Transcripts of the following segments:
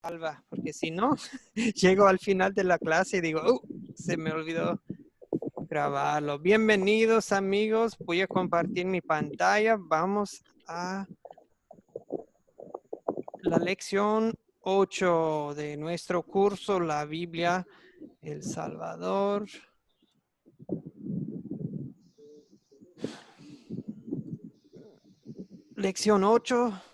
salva, porque si no, llego al final de la clase y digo, se me olvidó grabarlo. Bienvenidos amigos, voy a compartir mi pantalla. Vamos a la lección 8 de nuestro curso, la Biblia, El Salvador. Lección 8.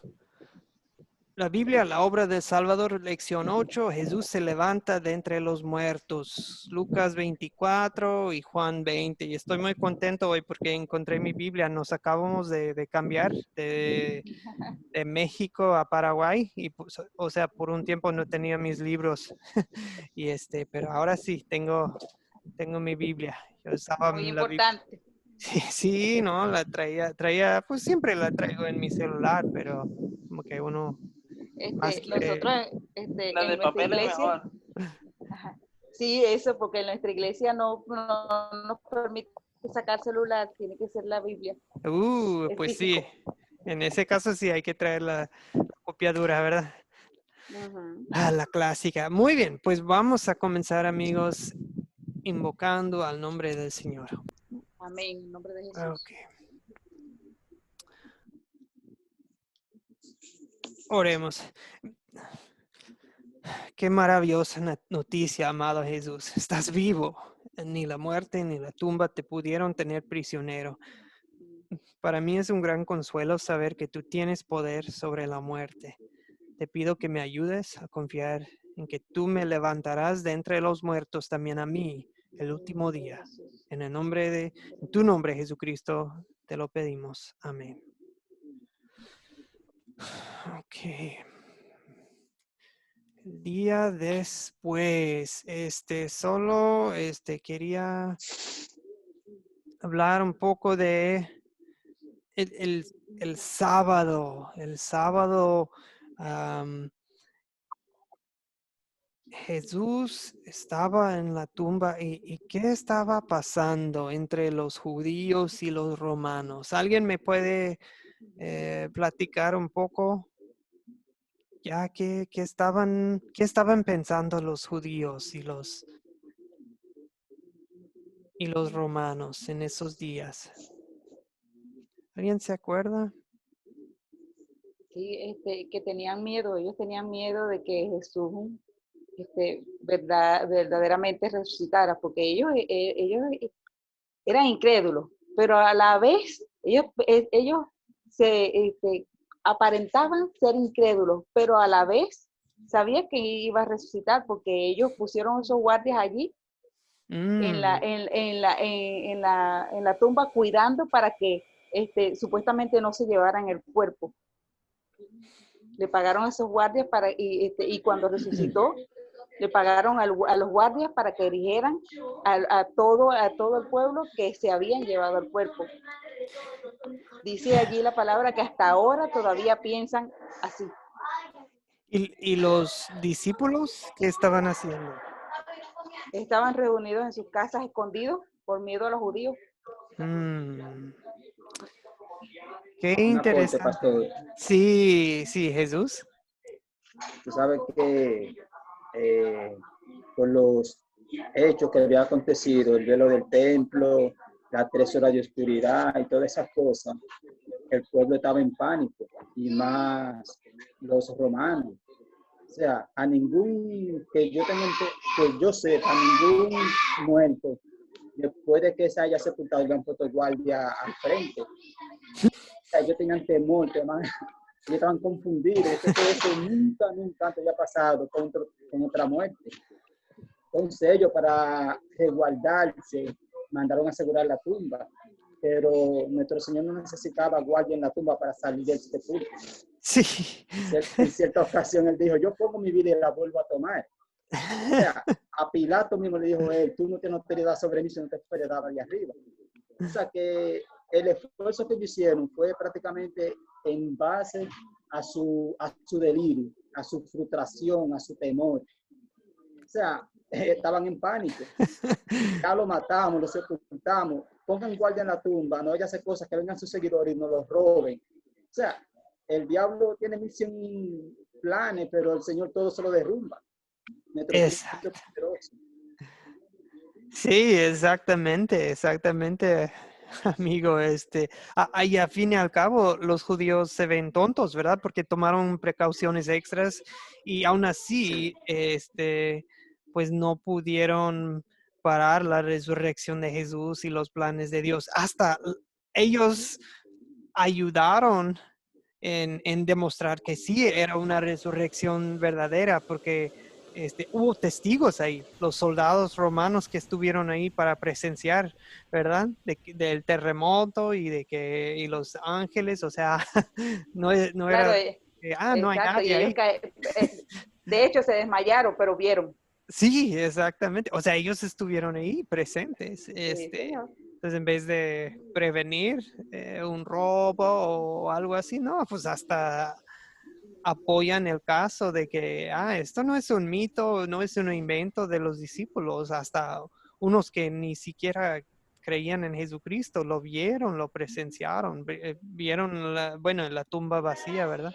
La Biblia, la obra del Salvador, lección 8, Jesús se levanta de entre los muertos. Lucas 24 y Juan 20. Y estoy muy contento hoy porque encontré mi Biblia. Nos acabamos de cambiar de México a Paraguay. Y, pues, o sea, por un tiempo no tenía mis libros. y pero ahora sí, tengo mi Biblia. Yo estaba Muy la Biblia. importante. Sí, no, la traía, pues siempre la traigo en mi celular, pero como que uno más quiere. Nosotros La en de nuestra papel es iglesia, mejor. ajá, sí, eso, porque en nuestra iglesia no nos permite sacar celular, tiene que ser la Biblia, es Pues sí, físico. en ese caso sí hay que traer la copiadura, ¿verdad? Ujú. La clásica. Muy bien, pues vamos a comenzar, amigos, invocando al nombre del Señor. Amén, en nombre de Ok. Jesús. Oremos. Qué maravillosa noticia, amado Jesús. Estás vivo. Ni la muerte ni la tumba te pudieron tener prisionero. Para mí es un gran consuelo saber que tú tienes poder sobre la muerte. Te pido que me ayudes a confiar en que tú me levantarás de entre los muertos también a mí el En último nombre de día. Jesús. En tu nombre, Jesucristo, te lo pedimos. Amén. Ok. El día después, solo, quería hablar un poco de el sábado. El sábado, Jesús estaba en la tumba y ¿qué estaba pasando entre los judíos y los romanos? ¿Alguien me puede platicar un poco? Ya qué estaban pensando los judíos y los romanos en esos días? ¿Alguien se acuerda? Sí, que tenían miedo, ellos tenían miedo de que Jesús verdaderamente resucitara, porque ellos eran incrédulos, pero a la vez ellos aparentaban ser incrédulos, pero a la vez sabían que iba a resucitar, porque ellos pusieron esos guardias allí Mm. en la tumba cuidando para que supuestamente no se llevaran el cuerpo. Le pagaron a esos guardias y cuando resucitó, le pagaron a los guardias para que dijeran a todo el pueblo que se habían llevado el cuerpo. Dice allí la palabra que hasta ahora todavía piensan así. ¿Y los discípulos qué estaban haciendo? Estaban reunidos en sus casas escondidos por miedo a los judíos. Mm. Qué Un aporte, interesante. pastor. Sí, Jesús. Tú sabes que por los hechos que había acontecido, el velo del templo, las 3 horas de oscuridad y todas esas cosas, el pueblo estaba en pánico, y más los romanos. O sea, a ningún, que yo sepa, ningún muerto, después de que se haya sepultado, le han puesto guardia al frente. O sea, ellos tenían temor, ellos estaban confundidos. Yo sé que eso nunca antes había pasado con otra muerte. Entonces ellos, para resguardarse, mandaron a asegurar la tumba, pero nuestro Señor no necesitaba guardia en la tumba para salir del sepulcro. Sí. En cierta ocasión él dijo, yo pongo mi vida y la vuelvo a tomar. O sea, a Pilato mismo le dijo él, tú no tienes autoridad sobre mí, sino te autoridad de arriba. O sea que el esfuerzo que ellos hicieron fue prácticamente en base a su delirio, a su frustración, a su temor. O sea, estaban en pánico. Ya lo matamos, lo sepultamos, pongan guardia en la tumba, no vaya a hacer cosas que vengan sus seguidores y nos los roben. O sea, el diablo tiene 1100 planes, pero el Señor todo se lo derrumba. Nuestro Exacto. Cristo es poderoso. Sí, exactamente, exactamente, amigo. Y a fin y al cabo, los judíos se ven tontos, ¿verdad? Porque tomaron precauciones extras y aún así, pues no pudieron parar la resurrección de Jesús y los planes de Dios. Hasta ellos ayudaron en demostrar que sí era una resurrección verdadera, porque hubo testigos ahí, los soldados romanos que estuvieron ahí para presenciar, ¿verdad? Del terremoto y los ángeles, o sea, no Claro, era, no hay exacto. Y nadie ellos, ahí. de hecho, se desmayaron, pero vieron. Sí, exactamente. O sea, ellos estuvieron ahí presentes. Sí, señor. Entonces, en vez de prevenir un robo o algo así, no, pues hasta apoyan el caso de que, esto no es un mito, no es un invento de los discípulos, hasta unos que ni siquiera creían en Jesucristo, lo vieron, lo presenciaron, vieron la tumba vacía, ¿verdad?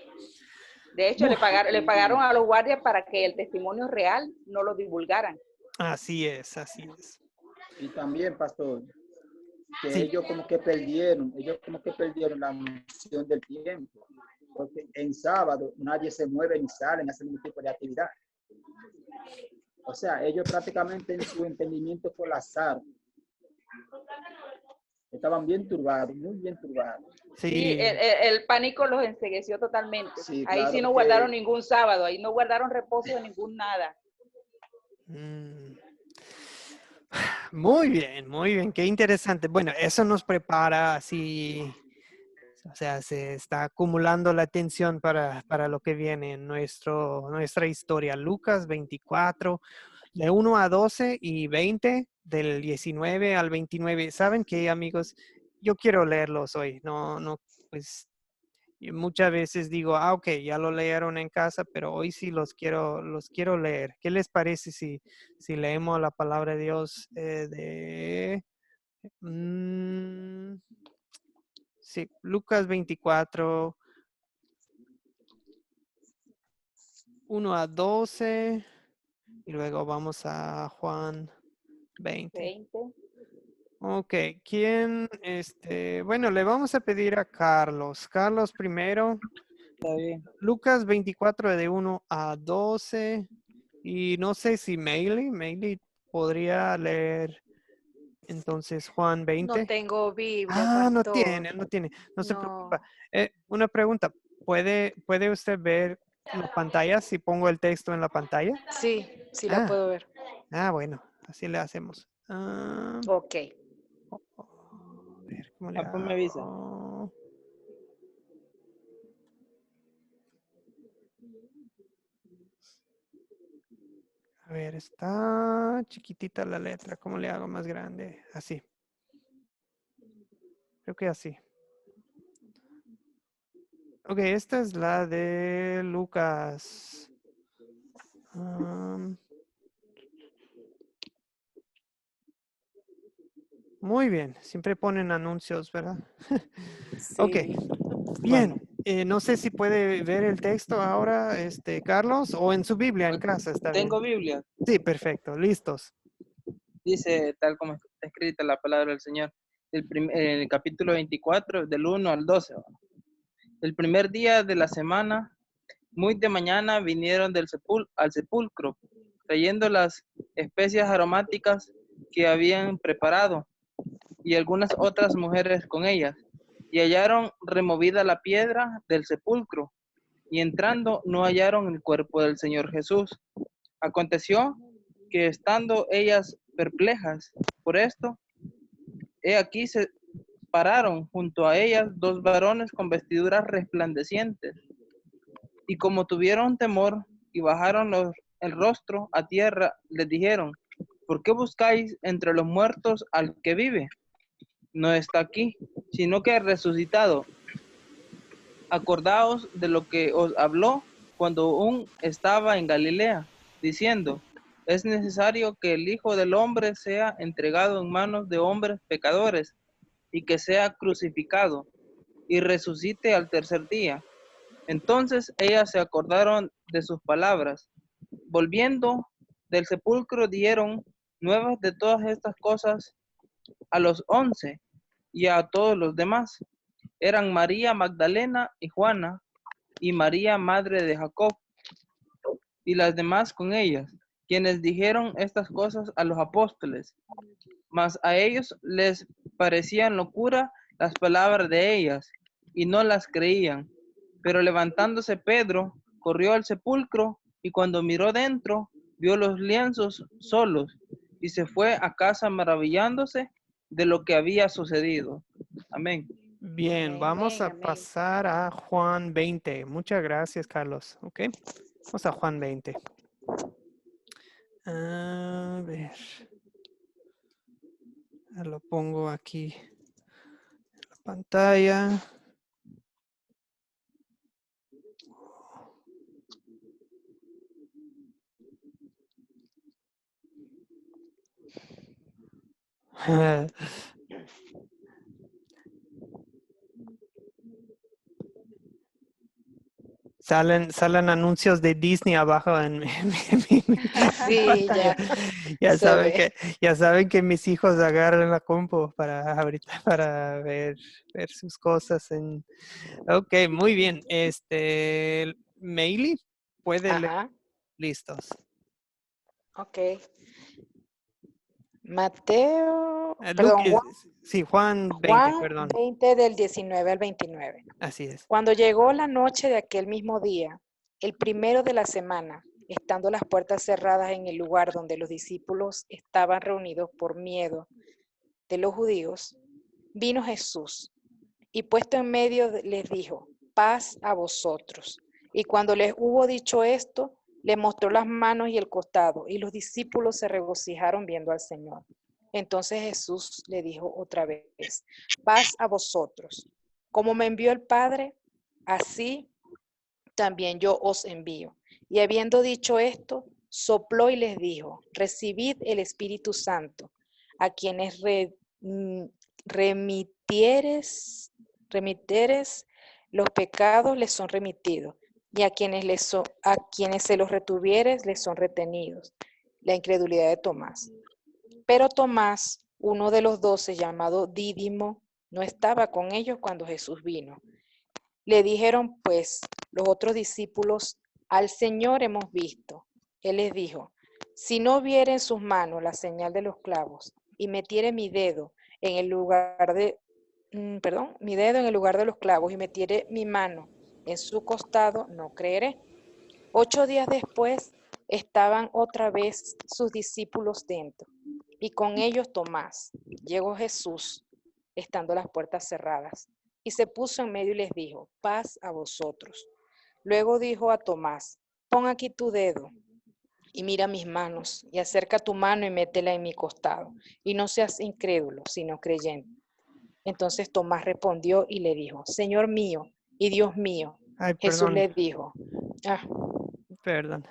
De hecho, le pagaron a los guardias para que el testimonio real no lo divulgaran. Así es, así es. Y también, pastor, que Sí. ellos como que perdieron la noción del tiempo, porque en sábado nadie se mueve ni sale ni hace ningún tipo de actividad. O sea, ellos prácticamente en su entendimiento colapsaron. Estaban bien turbados, muy bien turbados. Sí, Sí, el pánico los encegueció totalmente. Sí, Ahí claro, sí no porque guardaron ningún sábado, ahí no guardaron reposo de ningún nada. Muy bien, qué interesante. Bueno, eso nos prepara así, o sea, se está acumulando la atención para lo que viene en nuestra historia. Lucas 24, de 1 a 12 y 20, del 19 al 29. ¿Saben qué, amigos? Yo quiero leerlos hoy. No, pues y muchas veces digo, ok, ya lo leyeron en casa, pero hoy sí los quiero leer. ¿Qué les parece si leemos la palabra de Dios sí, Lucas 24, 1 a 12, y luego vamos a Juan 20. 20. Ok, bueno, le vamos a pedir a Carlos. Carlos primero. Está bien. Lucas 24 de 1 a 12. Y no sé si Meili podría leer entonces Juan No 20. tengo Biblia, No pastor. tiene. No se preocupa. No. Una pregunta. ¿Puede usted ver la pantalla si pongo el texto en la pantalla? Sí, sí la Ah, puedo ver. bueno, así le hacemos. Ok. A ver, ¿cómo le Pues me avisa. hago? A ver, está chiquitita la letra. ¿Cómo le hago más grande? Así. Creo que así. Ok, esta es la de Lucas. Muy bien, siempre ponen anuncios, ¿verdad? Ok, Sí. bien. Bueno, No sé si puede ver el texto ahora, Carlos, o en su Biblia en casa, está bien. tengo Biblia. Sí, perfecto, listos. Dice tal como está escrita la palabra del Señor. El capítulo 24, del 1 al 12. El primer día de la semana, muy de mañana, vinieron al sepulcro, trayendo las especias aromáticas que habían preparado, y algunas otras mujeres con ellas, y hallaron removida la piedra del sepulcro, y entrando no hallaron el cuerpo del Señor Jesús. Aconteció que estando ellas perplejas por esto, he aquí se pararon junto a ellas dos varones con vestiduras resplandecientes, y como tuvieron temor y bajaron el rostro a tierra, les dijeron: ¿por qué buscáis entre los muertos al que vive? No está aquí, sino que ha resucitado. Acordaos de lo que os habló cuando aún estaba en Galilea, diciendo: es necesario que el Hijo del Hombre sea entregado en manos de hombres pecadores, y que sea crucificado, y resucite al tercer día. Entonces ellas se acordaron de sus palabras. Volviendo del sepulcro dieron nuevas de todas estas cosas a los 11 y a todos los demás. Eran María Magdalena y Juana y María madre de Jacob y las demás con ellas, quienes dijeron estas cosas a los apóstoles. Mas a ellos les parecían locura las palabras de ellas y no las creían. Pero levantándose Pedro, corrió al sepulcro y cuando miró dentro, vio los lienzos solos y se fue a casa maravillándose de lo que había sucedido. Amén. Bien, Amén, vamos a amén. pasar a Juan 20. Muchas gracias, Carlos. Ok, vamos a Juan 20. A ver. Lo pongo aquí en la pantalla. Salen anuncios de Disney abajo en mi Sí, pantalla. Ya se saben ve. ya saben que mis hijos agarran la compu para ahorita para ver sus cosas Ok, muy bien. Meili, puede leer. Ajá, Listos. ok. Mateo, Luke, perdón, sí, Juan 20, Juan perdón. 20 del 19 al 29. Así es. Cuando llegó la noche de aquel mismo día, el primero de la semana, estando las puertas cerradas en el lugar donde los discípulos estaban reunidos por miedo de los judíos, vino Jesús y puesto en medio les dijo, paz a vosotros. Y cuando les hubo dicho esto, le mostró las manos y el costado, y los discípulos se regocijaron viendo al Señor. Entonces Jesús le dijo otra vez, paz a vosotros. Como me envió el Padre, así también yo os envío. Y habiendo dicho esto, sopló y les dijo, recibid el Espíritu Santo, a quienes remitieres los pecados les son remitidos, y a quienes se los retuvieres les son retenidos. La incredulidad de Tomás. Pero Tomás, uno de los 12, llamado Dídimo, no estaba con ellos cuando Jesús vino. Le dijeron pues los otros discípulos, al Señor hemos visto. Él les dijo, si no viere en sus manos la señal de los clavos y metiere mi dedo en el lugar de, mi dedo en el lugar de los clavos y metiere mi mano en su costado, no creeré. 8 días después estaban otra vez sus discípulos dentro y con ellos Tomás. Llegó Jesús, estando las puertas cerradas, y se puso en medio y les dijo, paz a vosotros. Luego dijo a Tomás, pon aquí tu dedo y mira mis manos, y acerca tu mano y métela en mi costado, y no seas incrédulo, sino creyente. Entonces Tomás respondió y le dijo, Señor mío y Dios mío. Ay, Jesús perdón, le dijo, perdón.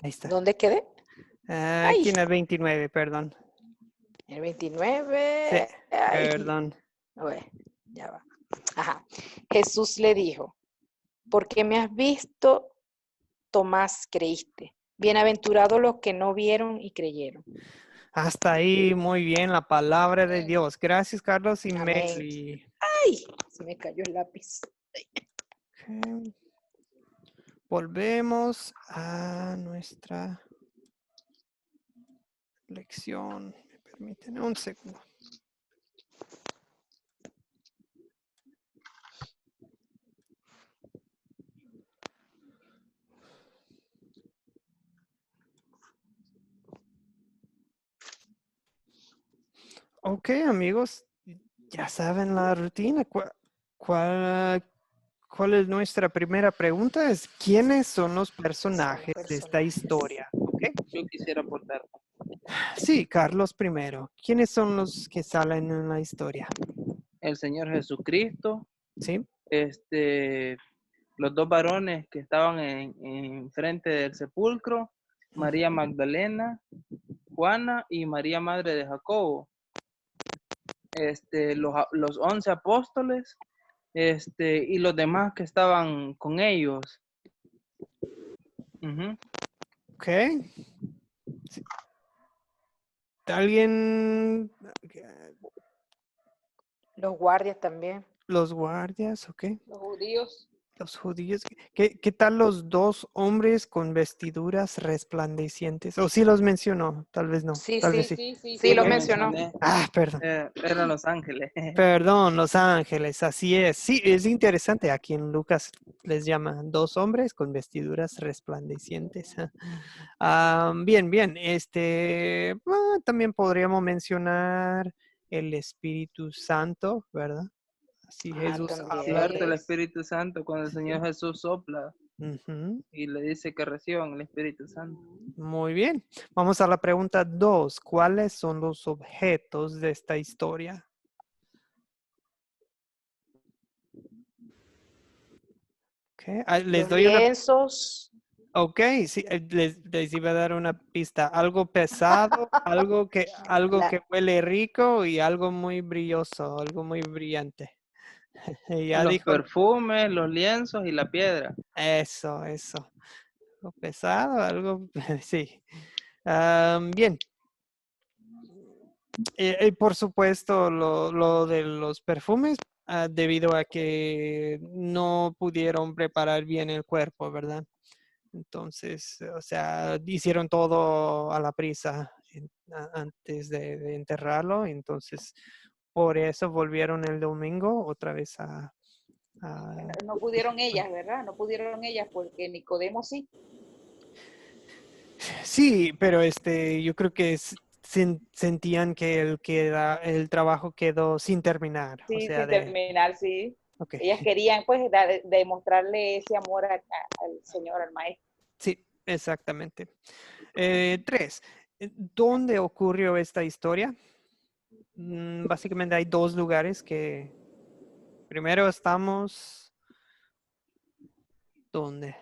Ahí está. ¿dónde quedé? Aquí Ay, en el 29, perdón. el Sí, 29. Ay, perdón. a ver, ya va. Ajá. Jesús le dijo, porque me has visto, Tomás, creíste. Bienaventurados los que no vieron y creyeron. Hasta ahí, muy bien, la palabra de Amén. Dios. Gracias, Carlos y Amén. Meli. Ay, se me cayó el lápiz. Ok. Volvemos a nuestra lección. Me permiten un segundo. Ok, amigos, ya saben la rutina. ¿Cuál es nuestra primera pregunta? Es ¿quiénes son los personajes de esta historia? ¿Ok? Yo quisiera aportar. Sí, Carlos primero. ¿Quiénes son los que salen en la historia? El Señor Jesucristo, ¿Sí? los dos varones que estaban en frente del sepulcro, María Magdalena, Juana y María madre de Jacobo. Los 11 apóstoles y los demás que estaban con ellos. Ujú. Ok. ¿Alguien? Los guardias también. Los guardias, ok. Los judíos. Los judíos. ¿Qué tal los dos hombres con vestiduras resplandecientes? O sí los mencionó, tal vez no. Sí, Tal vez sí. sí. Sí, Sí, los Lo Ok. mencionó. mencioné. Perdón. Eran los ángeles. Perdón, los ángeles, así es. Sí, es interesante. Aquí en Lucas les llama dos hombres con vestiduras resplandecientes. Bien, bien. También podríamos mencionar el Espíritu Santo, ¿verdad? Así Jesús habla Cierto, el de... También. Espíritu Santo, cuando el Señor Jesús sopla Ujú. y le dice que reciban el Espíritu Santo. Muy bien. Vamos a la pregunta 2. ¿Cuáles son los objetos de esta historia? Okay. Les Los doy una... lienzos. Ok, sí, les iba a dar una pista. Algo pesado, algo La, que huele rico y algo muy brilloso, algo muy brillante. Ya Los dijo perfumes, los lienzos y la piedra. eso. Algo pesado, algo, sí. Bien. Y por supuesto, lo de los perfumes, debido a que no pudieron preparar bien el cuerpo, ¿verdad? Entonces, o sea, hicieron todo a la prisa antes de enterrarlo. Entonces, por eso volvieron el domingo otra vez a- No pudieron ellas, ¿verdad? No pudieron ellas porque Nicodemo sí. Sí, pero yo creo que sentían que el trabajo quedó sin terminar. O Sí, sea, sin terminar, sí. ok, Ellas querían pues demostrarle ese amor al Señor, al Maestro. sí, exactamente. 3. ¿Dónde ocurrió esta historia? Básicamente hay dos lugares que primero estamos, ¿dónde?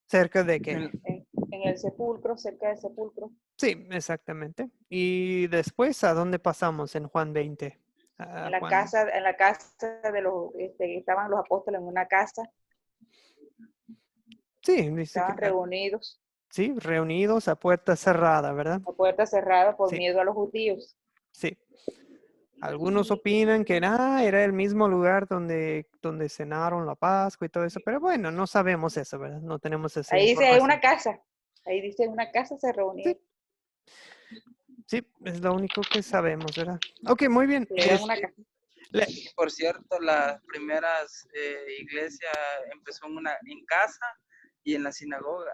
¿Cerca de qué? En- En el sepulcro, cerca del sepulcro. Sí, exactamente. Y después, ¿a dónde pasamos en Juan 20? En la Juan. casa de los, estaban los apóstoles en una casa, Sí, dice que estaban reunidos, sí, reunidos a puerta cerrada, ¿verdad? la puerta cerrada por Sí, miedo a los judíos. sí. Algunos opinan que era el mismo lugar donde cenaron la Pascua y todo eso, pero bueno, no sabemos eso, ¿verdad? No tenemos esa Ahí dice, hay una información. casa. Ahí dice, en una casa se Sí, reunieron. sí, es lo único que sabemos, ¿verdad? Ok, muy bien. Era en una casa. Le- Y por cierto, las primeras iglesias empezó en casa y en la sinagoga,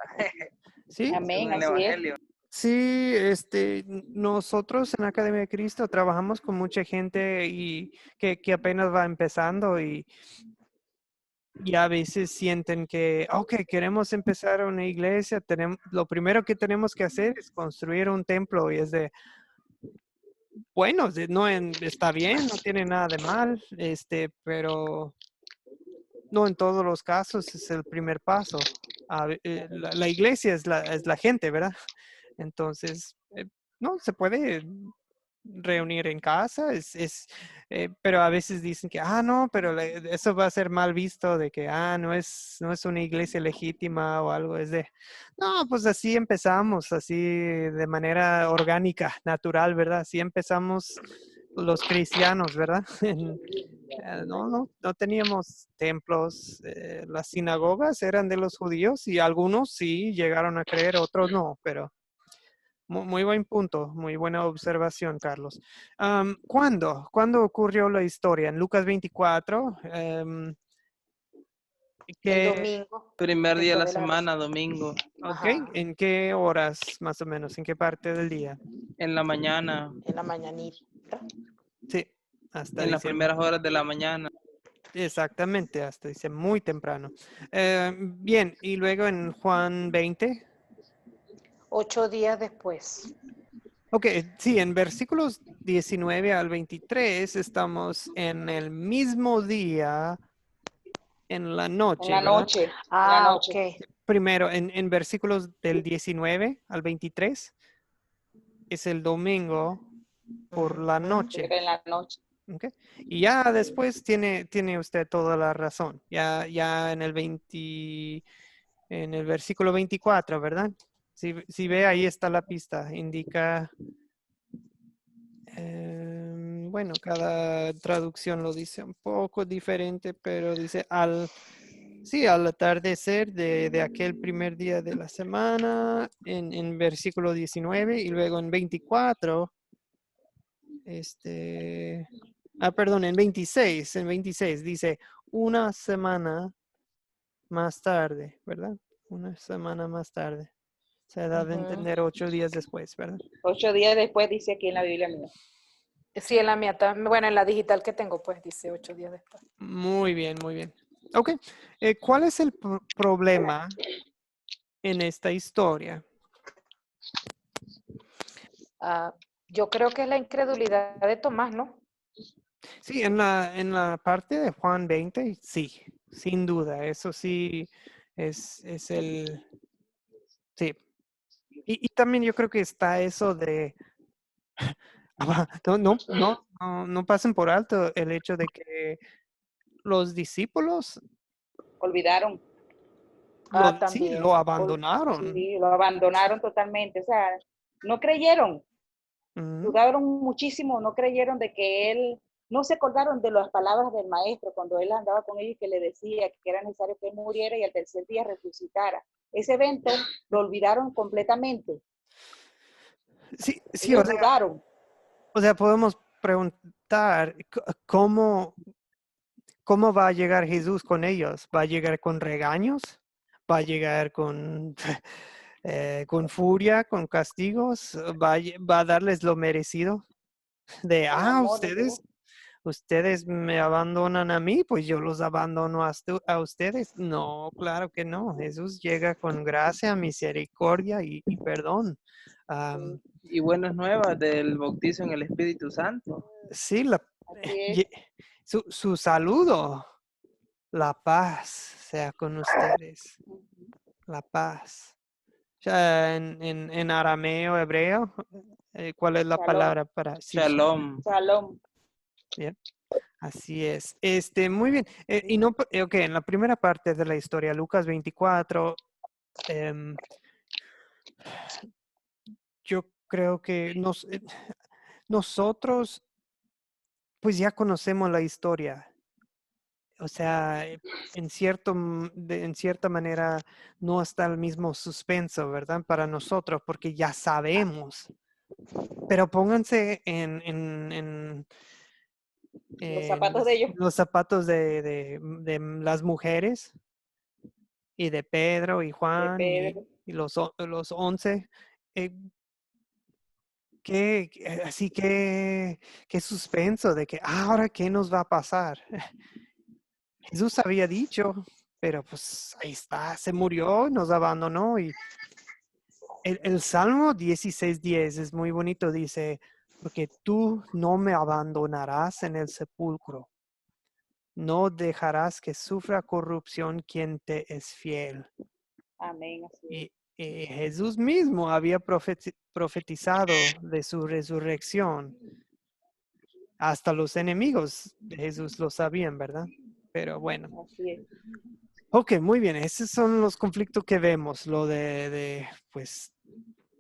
sí, Amén, según el así es. Evangelio. sí, nosotros en la Academia de Cristo trabajamos con mucha gente y que apenas va empezando y a veces sienten que, ok, queremos empezar una iglesia, lo primero que tenemos que hacer es construir un templo y es de, bueno, no está bien, no tiene nada de mal, pero no en todos los casos es el primer paso. La iglesia es la gente, ¿verdad? Entonces, no, se puede reunir en casa, pero a veces dicen que, no, pero eso va a ser mal visto de que, no es una iglesia legítima o algo, no, pues así empezamos, así de manera orgánica, natural, ¿verdad? Así empezamos los cristianos, ¿verdad? No teníamos templos, las sinagogas eran de los judíos y algunos sí llegaron a creer, otros no, pero muy buen punto, muy buena observación, Carlos. ¿Cuándo ocurrió la historia? ¿En Lucas 24? el ¿Qué, domingo, Primer día de después la de la semana, domingo, ok, ajá, ¿en qué horas más o menos? ¿En qué parte del día? en la mañana, en la mañanita. Sí, hasta en las diciembre. primeras horas de la mañana. Exactamente, hasta dice muy temprano. Bien, y luego en Juan 20. 8 días después. Ok, sí, en versículos 19 al 23 estamos en el mismo día, en la En noche, la ¿verdad? noche, en la Ok. noche. Primero, en versículos del 19 al 23 es el domingo por la Ujú. noche. Era en la noche. ¿Ok? Y ya después tiene usted toda la razón. Ya en el versículo 24, ¿verdad? Si ve, ahí está la pista. Indica, bueno, cada traducción lo dice un poco diferente, pero dice sí, al atardecer de aquel primer día de la semana, en versículo 19, y luego en 24, perdón, en 26 dice una semana más tarde, ¿verdad? Una semana más tarde. Se da de Ujú. entender 8 días después, ¿verdad? 8 días después dice aquí en la Biblia mía. Sí, en la mía, bueno, en la digital que tengo, pues dice 8 días después. Muy bien, muy bien. Ok, ¿cuál es el problema en esta historia? Yo creo que es la incredulidad de Tomás, ¿no? Sí, en la parte de Juan 20, sí, sin duda, eso sí es el, sí. Y también yo creo que está eso de, no pasen por alto el hecho de que los discípulos Olvidaron. sí, También. lo abandonaron. Sí, lo abandonaron totalmente. O sea, no creyeron. Ujú. Dudaron muchísimo, no creyeron de que él, no se acordaron de las palabras del maestro cuando él andaba con ellos y que le decía que era necesario que él muriera y al tercer día resucitara. Ese evento lo olvidaron completamente. Sí, sí, Ellos dudaron. o sea, podemos preguntar cómo va a llegar Jesús con ellos. ¿Va a llegar con regaños? ¿Va a llegar con, con furia, con castigos? ¿Va a darles lo merecido? De, Con amor, ustedes me abandonan a mí, pues yo los abandono a ustedes. No, claro que no. Jesús llega con gracia, misericordia y perdón. Am, Y buenas nuevas del bautizo en el Espíritu Santo. sí, así es. ye- su saludo, la paz sea con ustedes, la paz. Ya en arameo, hebreo, ¿cuál es la Shalom, palabra para? Sí, Shalom. shalom. bien. Así es. Muy bien. Y no, ok, en la primera parte de la historia, Lucas 24, em, yo creo que nosotros, pues ya conocemos la historia. O sea, en cierta manera no está el mismo suspenso, ¿verdad? Para nosotros, porque ya sabemos. Pero pónganse Los en zapatos de ellos. los zapatos de las mujeres y de Pedro y De Juan Pedro. y los 11. eh, así que, qué suspenso de que ahora qué nos va a pasar. Jesús había dicho, pero pues ahí está, se murió, nos abandonó. Y el Salmo 16:10 es muy bonito, dice, porque tú no me abandonarás en el sepulcro, no dejarás que sufra corrupción quien te es fiel. Amén, así es. Y Jesús mismo había profetizado de su resurrección. Hasta los enemigos de Jesús lo sabían, ¿verdad? Pero bueno. Así es. Ok, muy bien. Esos son los conflictos que vemos. Lo pues,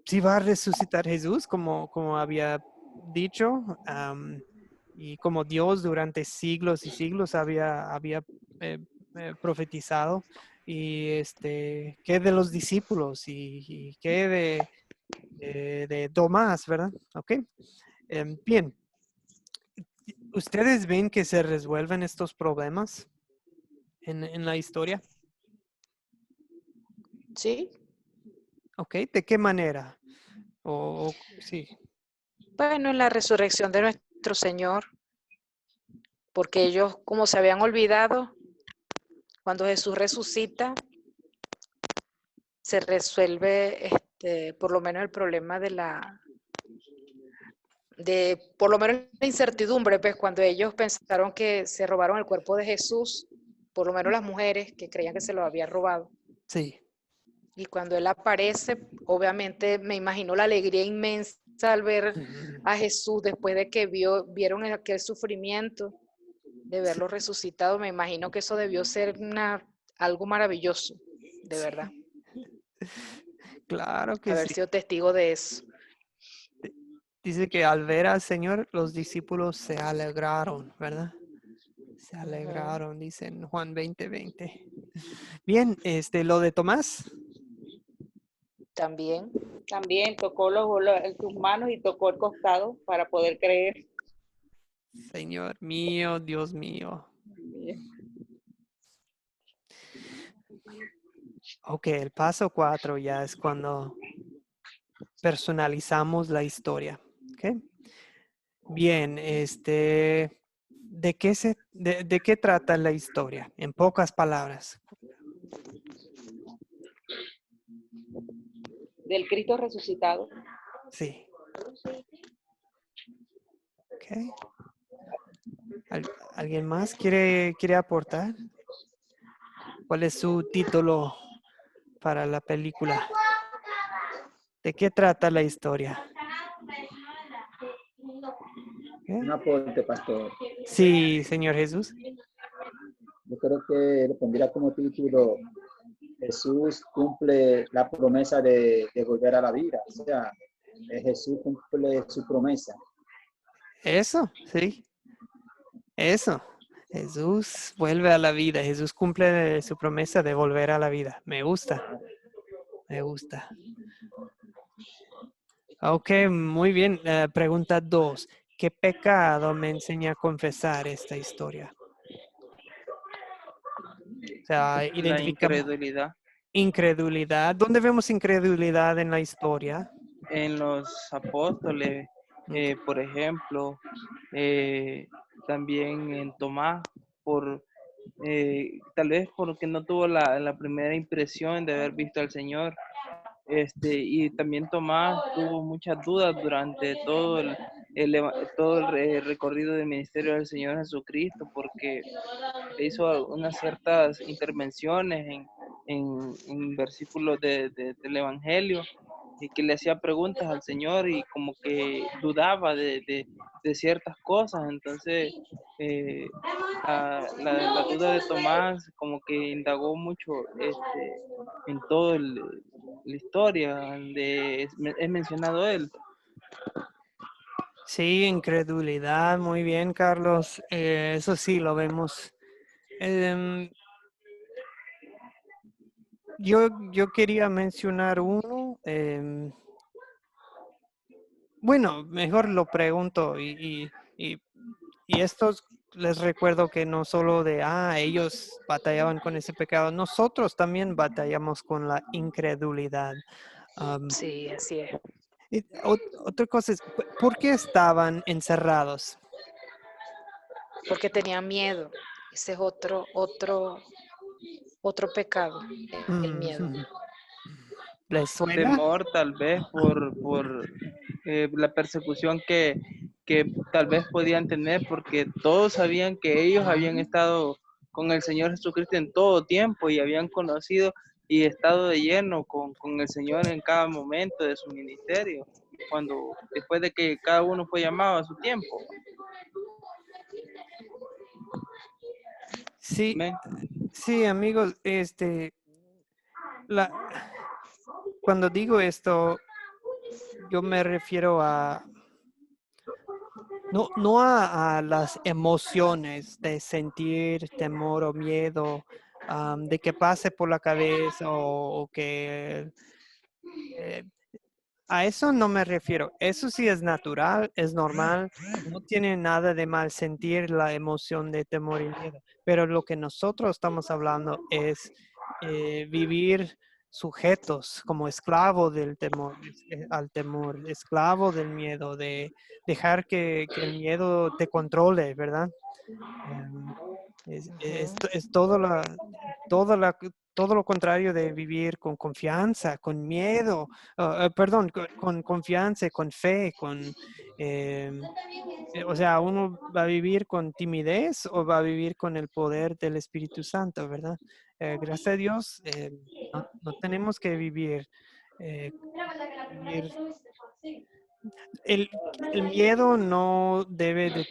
si va a resucitar Jesús, como había dicho, y como Dios durante siglos y siglos había eh, profetizado. Y qué de los discípulos y qué de Tomás, ¿verdad? Ok. Bien. ¿Ustedes ven que se resuelven estos problemas en la historia? Sí. Ok. ¿De qué manera? Sí. Bueno, en la resurrección de nuestro Señor, porque ellos, como se habían olvidado, cuando Jesús resucita, se resuelve por lo menos el problema por lo menos la incertidumbre, pues cuando ellos pensaron que se robaron el cuerpo de Jesús, por lo menos las mujeres que creían que se lo había robado. Sí. Y cuando él aparece, obviamente me imagino la alegría inmensa al ver a Jesús después de que vieron aquel sufrimiento, de verlo resucitado, me imagino que eso debió ser algo maravilloso, de verdad, Claro que haber sí. sido testigo de eso. Dice que al ver al Señor, los discípulos se alegraron, ¿verdad? Se alegraron, dice en Juan 20:20. Bien, lo de Tomás. También, También tocó sus manos y tocó el costado para poder creer. Señor mío, Dios mío. Ok, el paso 4 ya es cuando personalizamos la historia. ¿Ok? Bien, ¿de qué trata la historia? En pocas palabras. Del Cristo resucitado. Sí. Ok. ¿Alguien más quiere aportar? ¿Cuál es su título para la película? ¿De qué trata la historia? ¿Qué? Un aporte, pastor. Sí, Señor Jesús. Yo creo que le pondría como título: Jesús cumple la promesa de volver a la vida. O sea, Jesús cumple su promesa. Eso, sí. Eso. Jesús vuelve a la vida. Jesús cumple su promesa de volver a la vida. Me gusta. Me gusta. Ok, muy bien. Pregunta 2. ¿Qué pecado me enseña a confesar esta historia? O sea, La identificamos incredulidad. incredulidad. ¿Dónde vemos incredulidad en la historia? En los apóstoles, Ok. por ejemplo, eh, también en Tomás, tal vez porque no tuvo la primera impresión de haber visto al Señor. Y también Tomás tuvo muchas dudas durante todo el recorrido del ministerio del Señor Jesucristo, porque hizo unas ciertas intervenciones en versículos del Evangelio, y que le hacía preguntas al Señor y como que dudaba de ciertas cosas. Entonces, eh, la duda de Tomás como que indagó mucho en toda la historia donde es mencionado él. Sí, incredulidad. Muy bien, Carlos. Eso sí, lo vemos. Em, yo quería mencionar uno. Bueno, mejor lo pregunto y estos les recuerdo que no solo ellos batallaban con ese pecado, nosotros también batallamos con la incredulidad. Am, sí, así es. Otra cosa es, ¿por qué estaban encerrados? Porque tenían miedo. Ese es otro pecado, el miedo. Mm, ¿Les suena? Temor tal vez por la persecución que tal vez podían tener, porque todos sabían que ellos habían estado con el Señor Jesucristo en todo tiempo y habían conocido y estado de lleno con el Señor en cada momento de su ministerio, después de que cada uno fue llamado a su tiempo. Sí, Amén. sí, amigos, la, cuando digo esto, yo me refiero no a las emociones de sentir temor o miedo, de que pase por la cabeza o que eh, a eso no me refiero. Eso sí es natural, es normal. No tiene nada de mal sentir la emoción de temor y miedo. Pero lo que nosotros estamos hablando es vivir sujetos como esclavo del temor, al temor, esclavo del miedo, de dejar que el miedo te controle, ¿verdad? Em, Ujú. es todo, todo lo contrario de vivir con confianza, con miedo, perdón, con confianza, con fe, o sea, uno va a vivir con timidez o va a vivir con el poder del Espíritu Santo, ¿verdad? Gracias a Dios, no tenemos que vivir, vivir el, el miedo no debe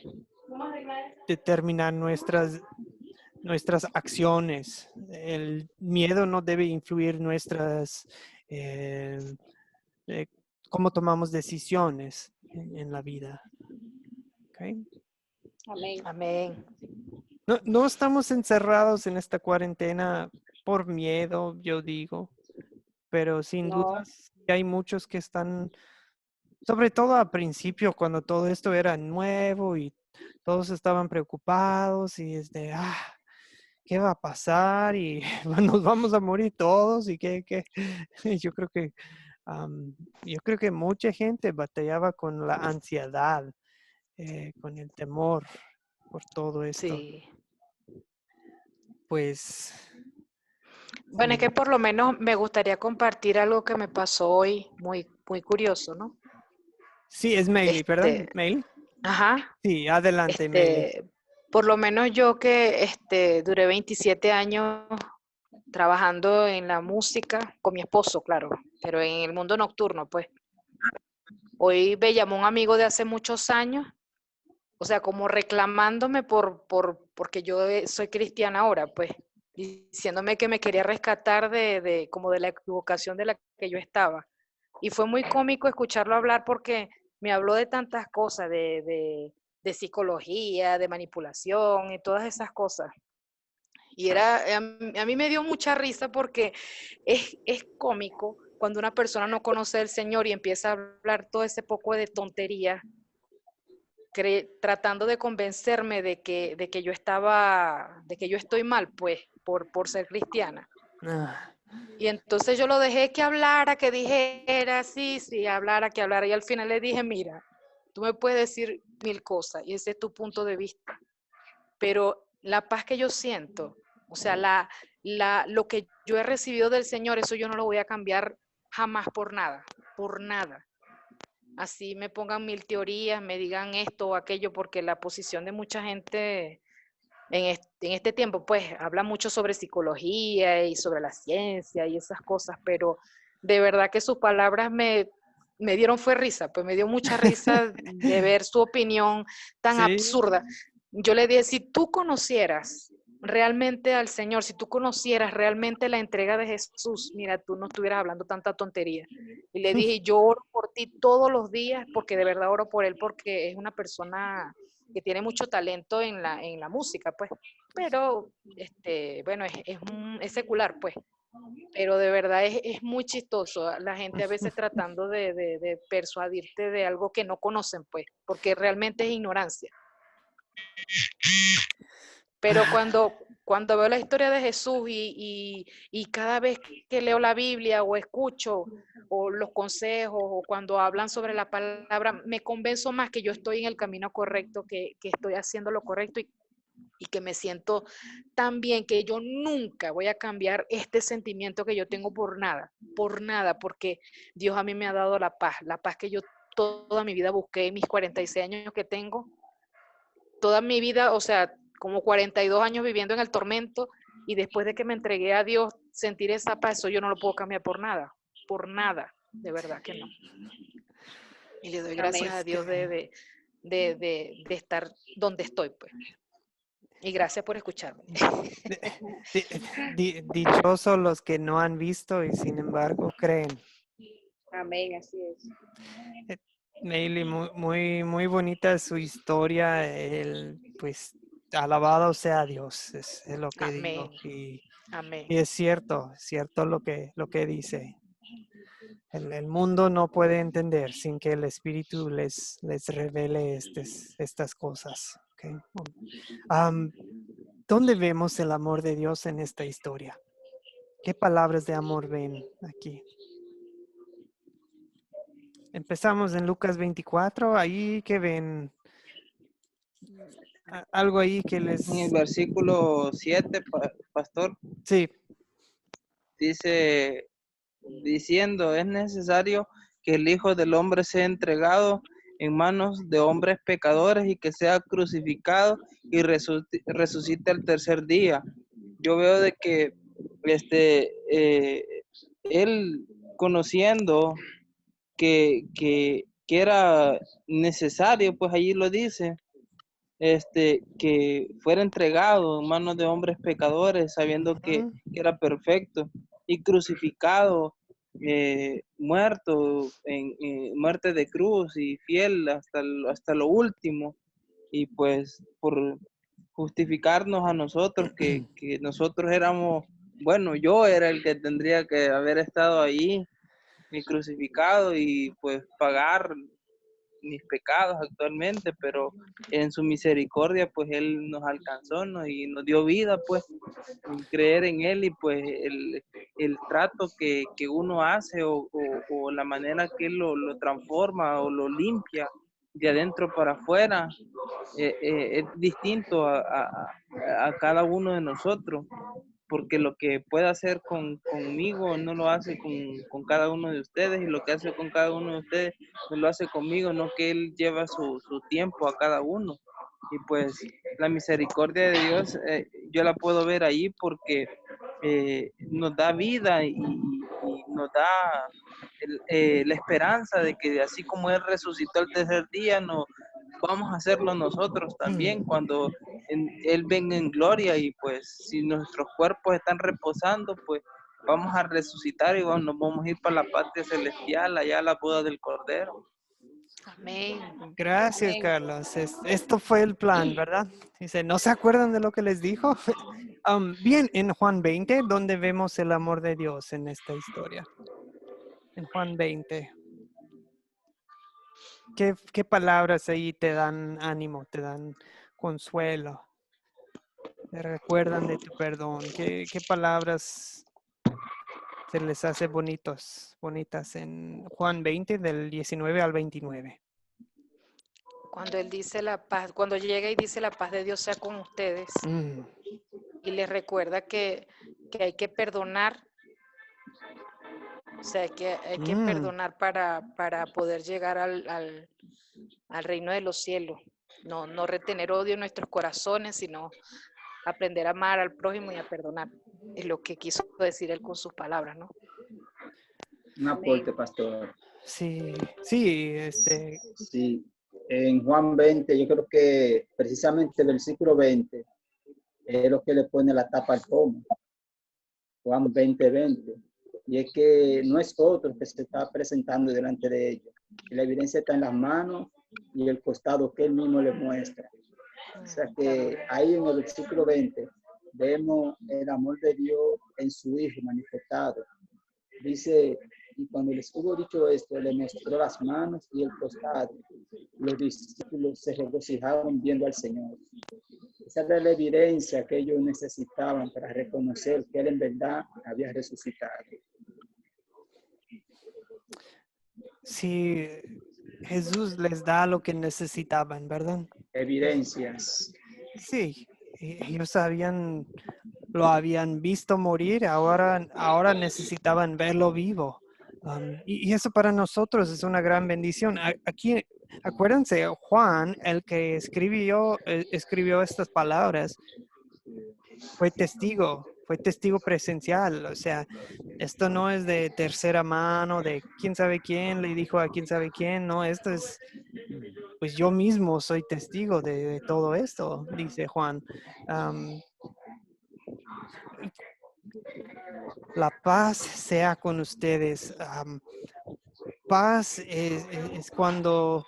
determinar nuestras acciones. El miedo no debe influir nuestras, eh, cómo tomamos decisiones en la vida. ¿Ok? Amén. Amén. No estamos encerrados en esta cuarentena por miedo, yo digo, pero sin No. dudas hay muchos que están, sobre todo al principio, cuando todo esto era nuevo y todos estaban preocupados y es de, ¿qué va a pasar? Y nos vamos a morir todos y qué. Yo creo que, yo creo que mucha gente batallaba con la ansiedad, con el temor por todo esto. Sí. Pues, Bueno, es que por lo menos me gustaría compartir algo que me pasó hoy, muy, muy curioso, ¿no? sí, es Meili, ¿verdad? Meili. Ajá. Sí, adelante, Meili. Por lo menos yo que duré 27 años trabajando en la música, con mi esposo, claro, pero en el mundo nocturno, pues. Hoy me llamó un amigo de hace muchos años, o sea, como reclamándome porque yo soy cristiana ahora, pues, diciéndome que me quería rescatar como de la equivocación de la que yo estaba. Y fue muy cómico escucharlo hablar porque me habló de tantas cosas, de psicología, de manipulación y todas esas cosas. Y a mí me dio mucha risa porque es cómico cuando una persona no conoce al Señor y empieza a hablar todo ese poco de tonterías, tratando de convencerme de que yo estoy mal, pues, por ser cristiana. Y entonces yo lo dejé que hablara, que dijera, sí, hablara, que hablara. Y al final le dije, mira, tú me puedes decir 1000 cosas y ese es tu punto de vista. Pero la paz que yo siento, o sea, lo que yo he recibido del Señor, eso yo no lo voy a cambiar jamás por nada, por nada. Así me pongan 1000 teorías, me digan esto o aquello, porque la posición de mucha gente en este tiempo, pues, habla mucho sobre psicología y sobre la ciencia y esas cosas, pero de verdad que sus palabras me dieron fue risa, pues me dio mucha risa de ver su opinión tan Sí, absurda. Yo le dije, si tú conocieras realmente al Señor, si tú conocieras realmente la entrega de Jesús, mira, tú no estuvieras hablando tanta tontería. Y le dije, yo oro por ti todos los días, porque de verdad oro por él, porque es una persona que tiene mucho talento en la música, pues. Pero, bueno, es secular, pues. Pero de verdad es muy chistoso la gente a veces tratando de persuadirte de algo que no conocen, pues, porque realmente es ignorancia. Pero cuando veo la historia de Jesús y cada vez que leo la Biblia o escucho o los consejos o cuando hablan sobre la palabra, me convenzo más que yo estoy en el camino correcto, que estoy haciendo lo correcto y que me siento tan bien que yo nunca voy a cambiar este sentimiento que yo tengo por nada, porque Dios a mí me ha dado la paz que yo toda mi vida busqué en mis 46 años que tengo, toda mi vida, o sea, como 42 años viviendo en el tormento y después de que me entregué a Dios, sentir esa paz, eso yo no lo puedo cambiar por nada, de verdad que no. Y le doy gracias a Dios de estar donde estoy, pues. Y gracias por escucharme. Dichosos los que no han visto y sin embargo creen. Amén, así es. Meili, muy bonita su historia. Pues alabado sea Dios, es lo que digo. Amén. Amén. Y es cierto lo que dice. El mundo no puede entender sin que el Espíritu les revele estas cosas. ¿Okay? ¿Dónde vemos el amor de Dios en esta historia? ¿Qué palabras de amor ven aquí? Empezamos en Lucas 24, ahí que ven algo ahí que les... En el versículo 7, pastor, Sí, dice, diciendo, es necesario que el Hijo del Hombre sea entregado en manos de hombres pecadores y que sea crucificado y resucite el tercer día. Yo veo de que él conociendo que que era necesario, pues allí lo dice, que fuera entregado en manos de hombres pecadores, sabiendo que era perfecto, y crucificado, muerto en muerte de cruz y fiel hasta lo último, y pues por justificarnos a nosotros, que nosotros éramos, bueno, yo era el que tendría que haber estado ahí y crucificado y pues pagar mis pecados actualmente, pero en su misericordia pues Él nos alcanzó, ¿no? Y nos dio vida, pues, en creer en Él, y pues el trato que uno hace o la manera que Él lo transforma o lo limpia de adentro para afuera, es distinto a cada uno de nosotros, porque lo que puede hacer conmigo no lo hace con cada uno de ustedes, y lo que hace con cada uno de ustedes no lo hace conmigo, no, que Él lleva su tiempo a cada uno. Y pues la misericordia de Dios, yo la puedo ver ahí porque nos da vida y nos da la esperanza de que así como Él resucitó el tercer día, no vamos a hacerlo nosotros también cuando Él venga en gloria, y pues si nuestros cuerpos están reposando, pues vamos a resucitar y nos vamos a ir para la patria celestial, allá a la boda del Cordero. Amén. Gracias, Amén. Carlos. Esto fue el plan, ¿verdad? Dice, ¿no se acuerdan de lo que les dijo? Bien, en Juan 20, donde vemos el amor de Dios en esta historia. En Juan 20. ¿Qué palabras ahí te dan ánimo, te dan consuelo? ¿Te recuerdan de tu perdón? ¿Qué palabras se les hace bonitas en Juan 20, del 19 al 29? Cuando Él dice la paz, cuando llega y dice la paz de Dios sea con ustedes, y les recuerda que hay que perdonar, o sea, que hay que perdonar para poder llegar al reino de los cielos. No retener odio en nuestros corazones, sino aprender a amar al prójimo y a perdonar. Es lo que quiso decir Él con sus palabras, ¿no? Un aporte, pastor. Sí, Sí, en Juan 20, yo creo que precisamente el versículo 20 es lo que le pone la tapa al pomo. Juan 20, 20. Y es que no es otro que se está presentando delante de ellos. Y la evidencia está en las manos y el costado que él mismo le muestra. O sea que ahí en el versículo 20 vemos el amor de Dios en su Hijo manifestado. Dice, y cuando les hubo dicho esto, le mostró las manos y el costado. Los discípulos se regocijaron viendo al Señor. Esa era la evidencia que ellos necesitaban para reconocer que Él en verdad había resucitado. sí, Jesús les da lo que necesitaban, ¿verdad? Evidencias. Sí, ellos lo habían visto morir, ahora necesitaban verlo vivo. Y eso para nosotros es una gran bendición. Aquí, acuérdense, Juan, el que escribió estas palabras, fue testigo presencial. O sea, esto no es de tercera mano, de quién sabe quién le dijo a quién sabe quién, no, esto es, pues yo mismo soy testigo de todo esto, dice Juan. La paz sea con ustedes. Paz es cuando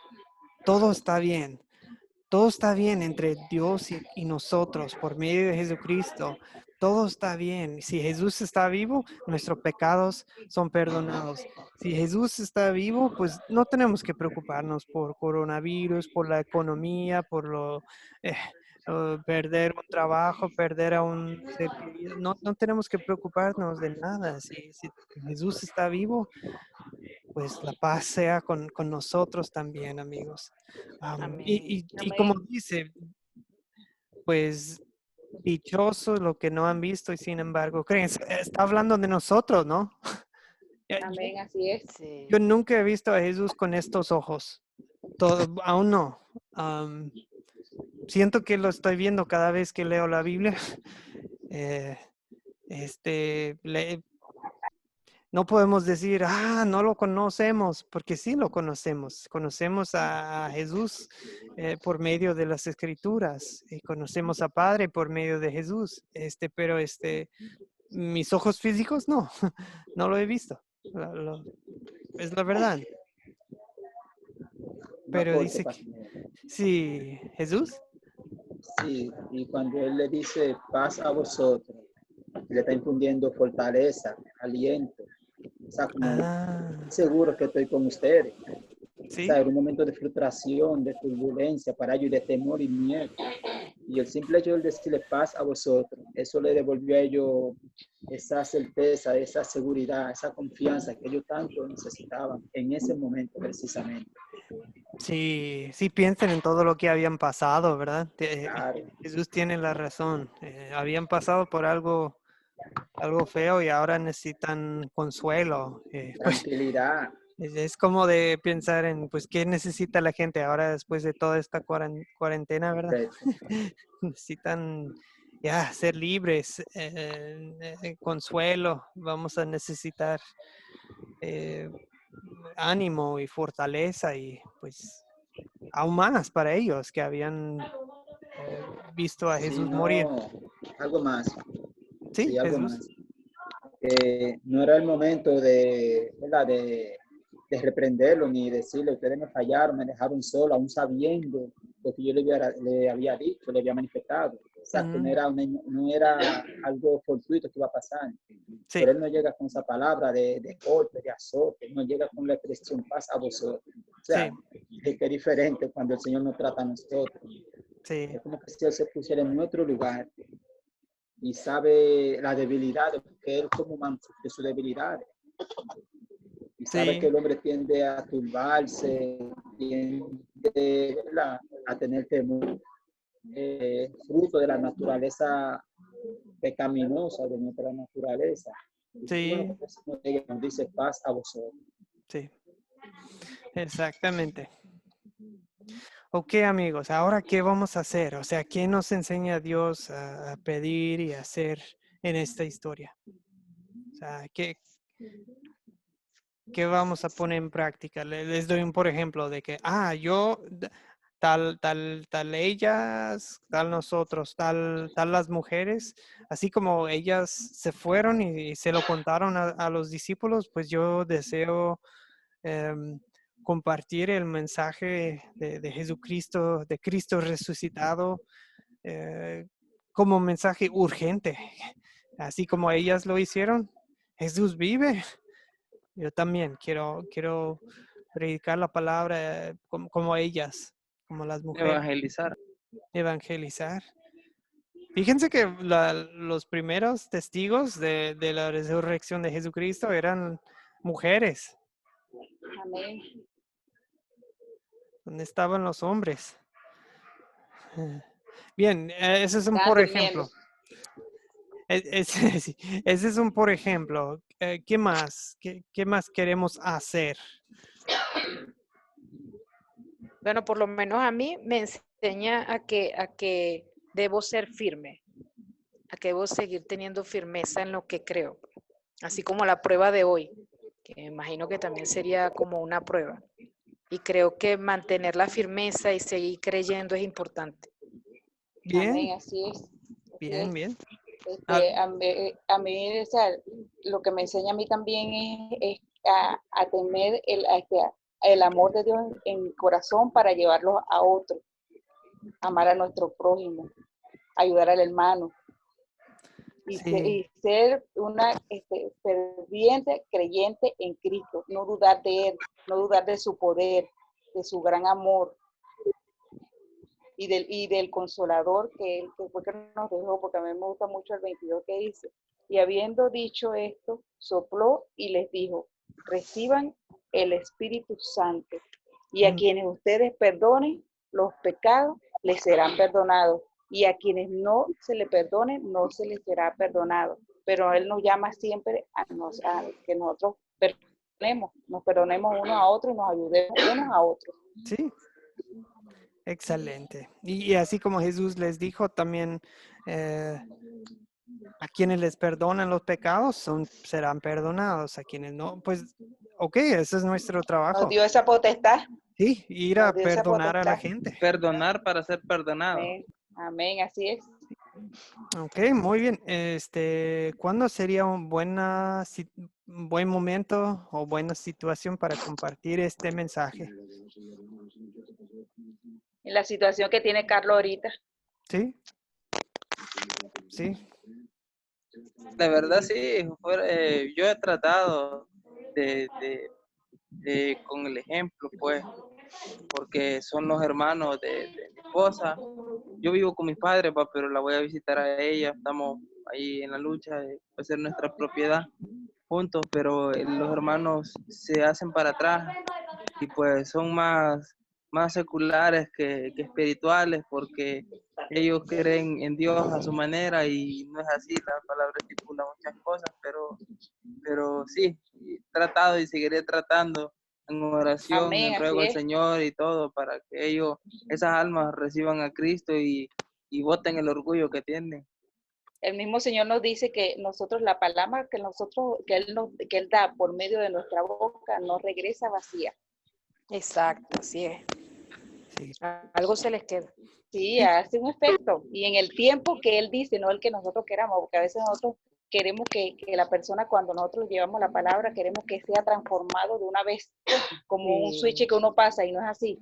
todo está bien. Todo está bien entre Dios y nosotros por medio de Jesucristo. Todo está bien. Si Jesús está vivo, nuestros pecados son perdonados. Si Jesús está vivo, pues no tenemos que preocuparnos por coronavirus, por la economía, perder un trabajo, perder a un ser querido. No tenemos que preocuparnos de nada. Si Jesús está vivo, pues la paz sea con nosotros también, amigos. Amén. Y como dice, pues dichosos lo que no han visto y sin embargo creen. Está hablando de nosotros, ¿no? Amén, así es. Sí. Yo nunca he visto a Jesús con estos ojos. Aún no. Siento que lo estoy viendo cada vez que leo la Biblia. no podemos decir, no lo conocemos, porque sí lo conocemos. Conocemos a Jesús por medio de las Escrituras y conocemos a Padre por medio de Jesús. Pero mis ojos físicos no, no lo he visto. Es la verdad. Un Pero aporte, dice que pastor. sí, Jesús. Sí, y cuando Él le dice paz a vosotros, le está infundiendo fortaleza, aliento. O sea, como Ah, seguro que estoy con ustedes. O sí, sea, era un momento de frustración, de turbulencia para ellos, de temor y miedo. Y el simple hecho de decirle paz a vosotros, eso le devolvió a ellos esa certeza, esa seguridad, esa confianza que ellos tanto necesitaban en ese momento precisamente. sí, sí piensen en todo lo que habían pasado, ¿verdad? Claro, Jesús tiene la razón. Habían pasado por algo feo y ahora necesitan consuelo. Pues tranquilidad, es como de pensar en, pues, ¿qué necesita la gente ahora después de toda esta cuarentena, verdad? correcto. Necesitan ya ser libres, consuelo. Vamos a necesitar eh, ánimo y fortaleza y pues aún más para ellos que habían visto a Si Jesús morir. no, algo más, Sí, sí, algo Jesús. más. No era el momento de, ¿verdad? De reprenderlo ni decirle, ustedes me fallaron, me dejaron solo, aún sabiendo lo que yo le había dicho, le había manifestado. O sea, que Ujú, no era algo fortuito que iba a pasar. sí, Pero Él no llega con esa palabra de golpe, de azote, no llega con la expresión paz a vosotros. O sea, sí, es que es diferente cuando el Señor nos trata a nosotros. sí, Es como que si Él se pusiera en nuestro lugar y sabe la debilidad, porque Él como man sufre sus debilidades. Y sabe que sí, el hombre tiende a turbarse, tiende a tener temor, fruto de la naturaleza pecaminosa de nuestra naturaleza. Y qué bueno sí, que el Señor nos dice paz a vosotros. sí, exactamente. Ok, amigos, ahora ¿qué vamos a hacer? O sea, ¿qué nos enseña Dios a pedir y a hacer en esta historia? O sea, ¿qué vamos a poner en práctica? Les doy un por ejemplo de que, tal ellas, tal nosotros, tal las mujeres, así como ellas se fueron y se lo contaron a los discípulos, pues yo deseo em, compartir el mensaje de Jesucristo, de Cristo resucitado, eh, como mensaje urgente, así como ellas lo hicieron. Jesús vive. Yo también quiero predicar la palabra como ellas, como las mujeres, Evangelizar. evangelizar. Fíjense que los primeros testigos de la resurrección de Jesucristo eran mujeres. Amén. ¿Dónde estaban los hombres? Bien, ese es un Estaban por durmiendo. ejemplo. Sí, ese es un por ejemplo. ¿Qué más? ¿Qué más queremos hacer? Bueno, por lo menos a mí me enseña a que debo ser firme, a que debo seguir teniendo firmeza en lo que creo, así como la prueba de hoy, que me imagino que también sería como una prueba. Y creo que mantener la firmeza y seguir creyendo es importante. Bien, Amén, así es. Así bien, es. bien. Ah, A mí, o sea, lo que me enseña a mí también es a tener el amor de Dios en mi corazón para llevarlo a otro, amar a nuestro prójimo, ayudar al hermano sí, y ser una ferviente creyente en Cristo, no dudar de Él, no dudar de su poder, de su gran amor y del consolador que fue que nos dejó, porque a mí me gusta mucho el 22 que dice, y habiendo dicho esto, sopló y les dijo, reciban el Espíritu Santo, y a mm, quienes ustedes perdonen los pecados, les serán perdonados, y a quienes no se le perdonen, no se les será perdonado. Pero Él nos llama siempre a que nosotros nos perdonemos unos a otros y nos ayudemos unos a otros. sí, excelente. Y así como Jesús les dijo, también A quienes les perdonan los pecados serán perdonados. A quienes no, pues, ok, ese es nuestro Nos trabajo. dio esa potestad. Sí, ir a Nos dio esa perdonar a la potestad. gente. Perdonar para ser perdonado. Amén. Amén, así es. Ok, muy bien. ¿Cuándo sería un buen momento o buena situación para compartir este mensaje? En la situación que tiene Carlos ahorita. ¿Sí? Sí. La verdad sí, yo he tratado con el ejemplo, pues, porque son los hermanos de mi esposa. Yo vivo con mis padres, pa, pero la voy a visitar a ella. Estamos ahí en la lucha de hacer nuestra propiedad juntos, pero los hermanos se hacen para atrás y pues son más seculares que espirituales porque ellos creen en Dios a su manera y no es así, la palabra estipula muchas cosas, pero sí, he tratado y seguiré tratando en oración, Amén, en ruego así al es. Señor y todo para que ellos, esas almas reciban a Cristo y boten el orgullo que tienen. El mismo Señor nos dice que nosotros, la palabra que Él da por medio de nuestra boca, no regresa vacía. Exacto, así es. Sí. Algo se les queda. Sí, Sí. hace un efecto. Y en el tiempo que Él dice, no el que nosotros queramos, porque a veces nosotros queremos que la persona, cuando nosotros llevamos la palabra, queremos que sea transformado de una vez, como un Sí. switch que uno pasa, y no es así.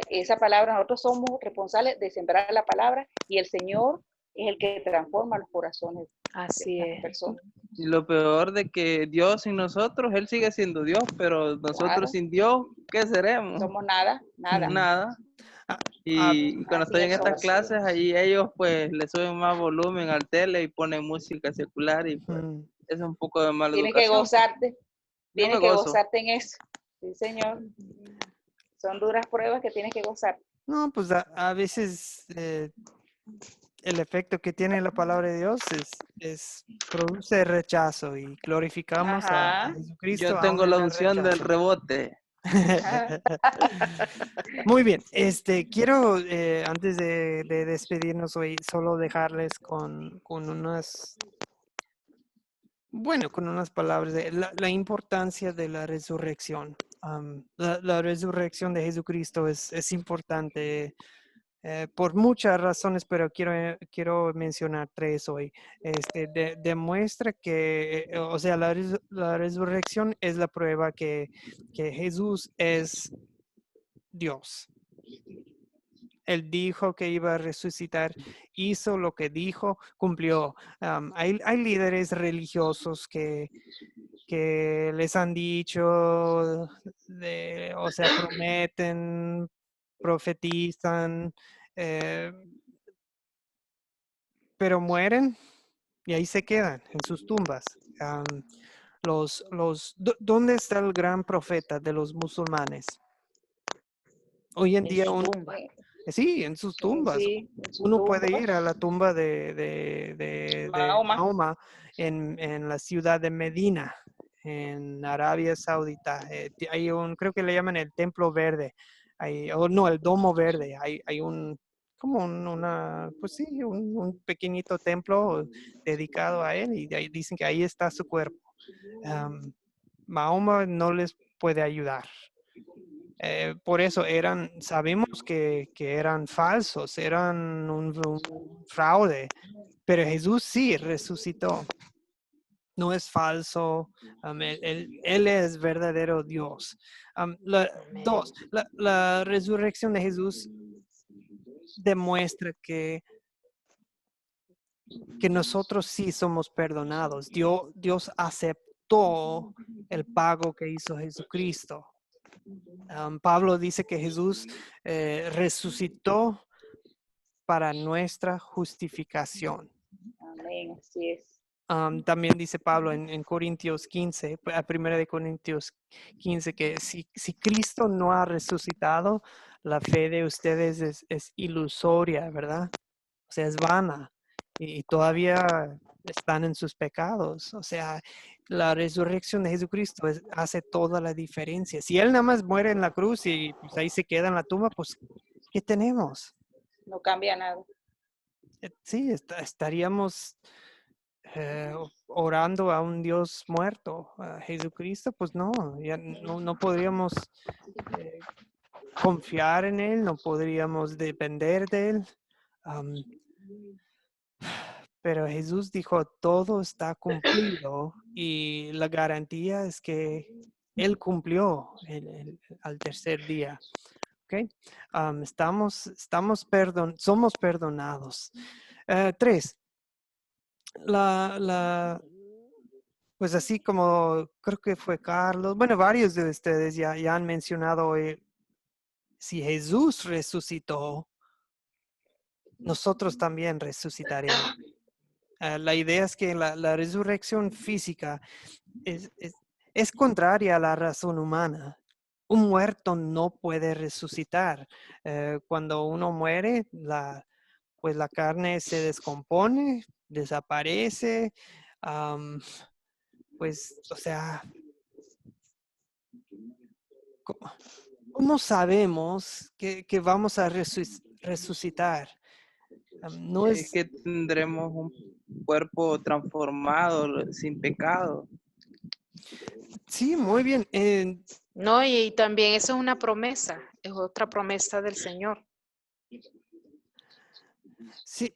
Esa palabra, nosotros somos responsables de sembrar la palabra, y el Señor es el que transforma los corazones Así de las es. personas. Y lo peor de que Dios sin nosotros, Él sigue siendo Dios, pero nosotros Claro, sin Dios, ¿qué seremos? somos nada, nada. Nada. Ah, Y cuando Así estoy en es, estas somos. clases, ahí ellos pues le suben más volumen al tele y ponen música secular y pues mm, es un poco de mala Tienes que educación. gozarte, Yo me tienes que gozo. gozarte en eso. Sí, Señor. Son duras pruebas que tienes que gozar. No, pues a veces el efecto que tiene la palabra de Dios produce rechazo y glorificamos a Ajá. Jesucristo Yo aún tengo en la el unción del rechazo. rebote. Muy bien, quiero antes de despedirnos hoy solo dejarles con con unas palabras de la importancia de la resurrección. La resurrección de Jesucristo es importante por muchas razones, pero quiero mencionar tres hoy. Demuestra que, o sea, la resurrección es la prueba que Jesús es Dios. Él dijo que iba a resucitar, hizo lo que dijo, cumplió. Hay líderes religiosos que les han dicho, o sea, prometen, profetizan, eh, pero mueren y ahí se quedan en sus tumbas. ¿Dónde está el gran profeta de los musulmanes? Hoy en En día, su tumba. sí, en sus tumbas. Sí, en su Uno puede tumba. ir a la tumba de Mahoma. Mahoma en la ciudad de Medina, en Arabia Saudita. Creo que le llaman el Templo Verde, o no, el Domo Verde. Hay pues sí, un pequeñito templo dedicado a él y de ahí dicen que ahí está su cuerpo. Mahoma no les puede ayudar. Por eso sabemos que eran falsos, eran un fraude, pero Jesús sí resucitó. No es falso, él es verdadero Dios. Dos, la resurrección de Jesús demuestra que nosotros sí somos perdonados. Dios aceptó el pago que hizo Jesucristo. Pablo dice que Jesús resucitó para nuestra justificación. Amén, así es. También dice Pablo en Corintios 15, a 1 de Corintios 15, que si Cristo no ha resucitado, la fe de ustedes es ilusoria, ¿verdad? O sea, es vana y todavía están en sus pecados. O sea, la resurrección de Jesucristo hace toda la diferencia. Si Él nada más muere en la cruz y pues, ahí se queda en la tumba, pues, ¿qué tenemos? No cambia nada. Sí, estaríamos orando a un Dios muerto, a Jesucristo, pues no, ya no podríamos confiar en Él, no podríamos depender de Él. Pero Jesús dijo, todo está cumplido y la garantía es que Él cumplió al tercer día. ¿Okay? Somos perdonados. 3. Pues así como creo que fue Carlos, bueno, varios de ustedes ya han mencionado hoy, si Jesús resucitó, nosotros también resucitaremos. La idea es que la resurrección física es contraria a la razón humana. Un muerto no puede resucitar. Cuando uno muere, pues la carne se descompone, desaparece. Pues, o sea, ¿cómo sabemos que vamos a resucitar? No Es es... que tendremos un cuerpo transformado, sin pecado. Sí, muy bien. No, y también eso es una promesa, es otra promesa del Señor. Sí.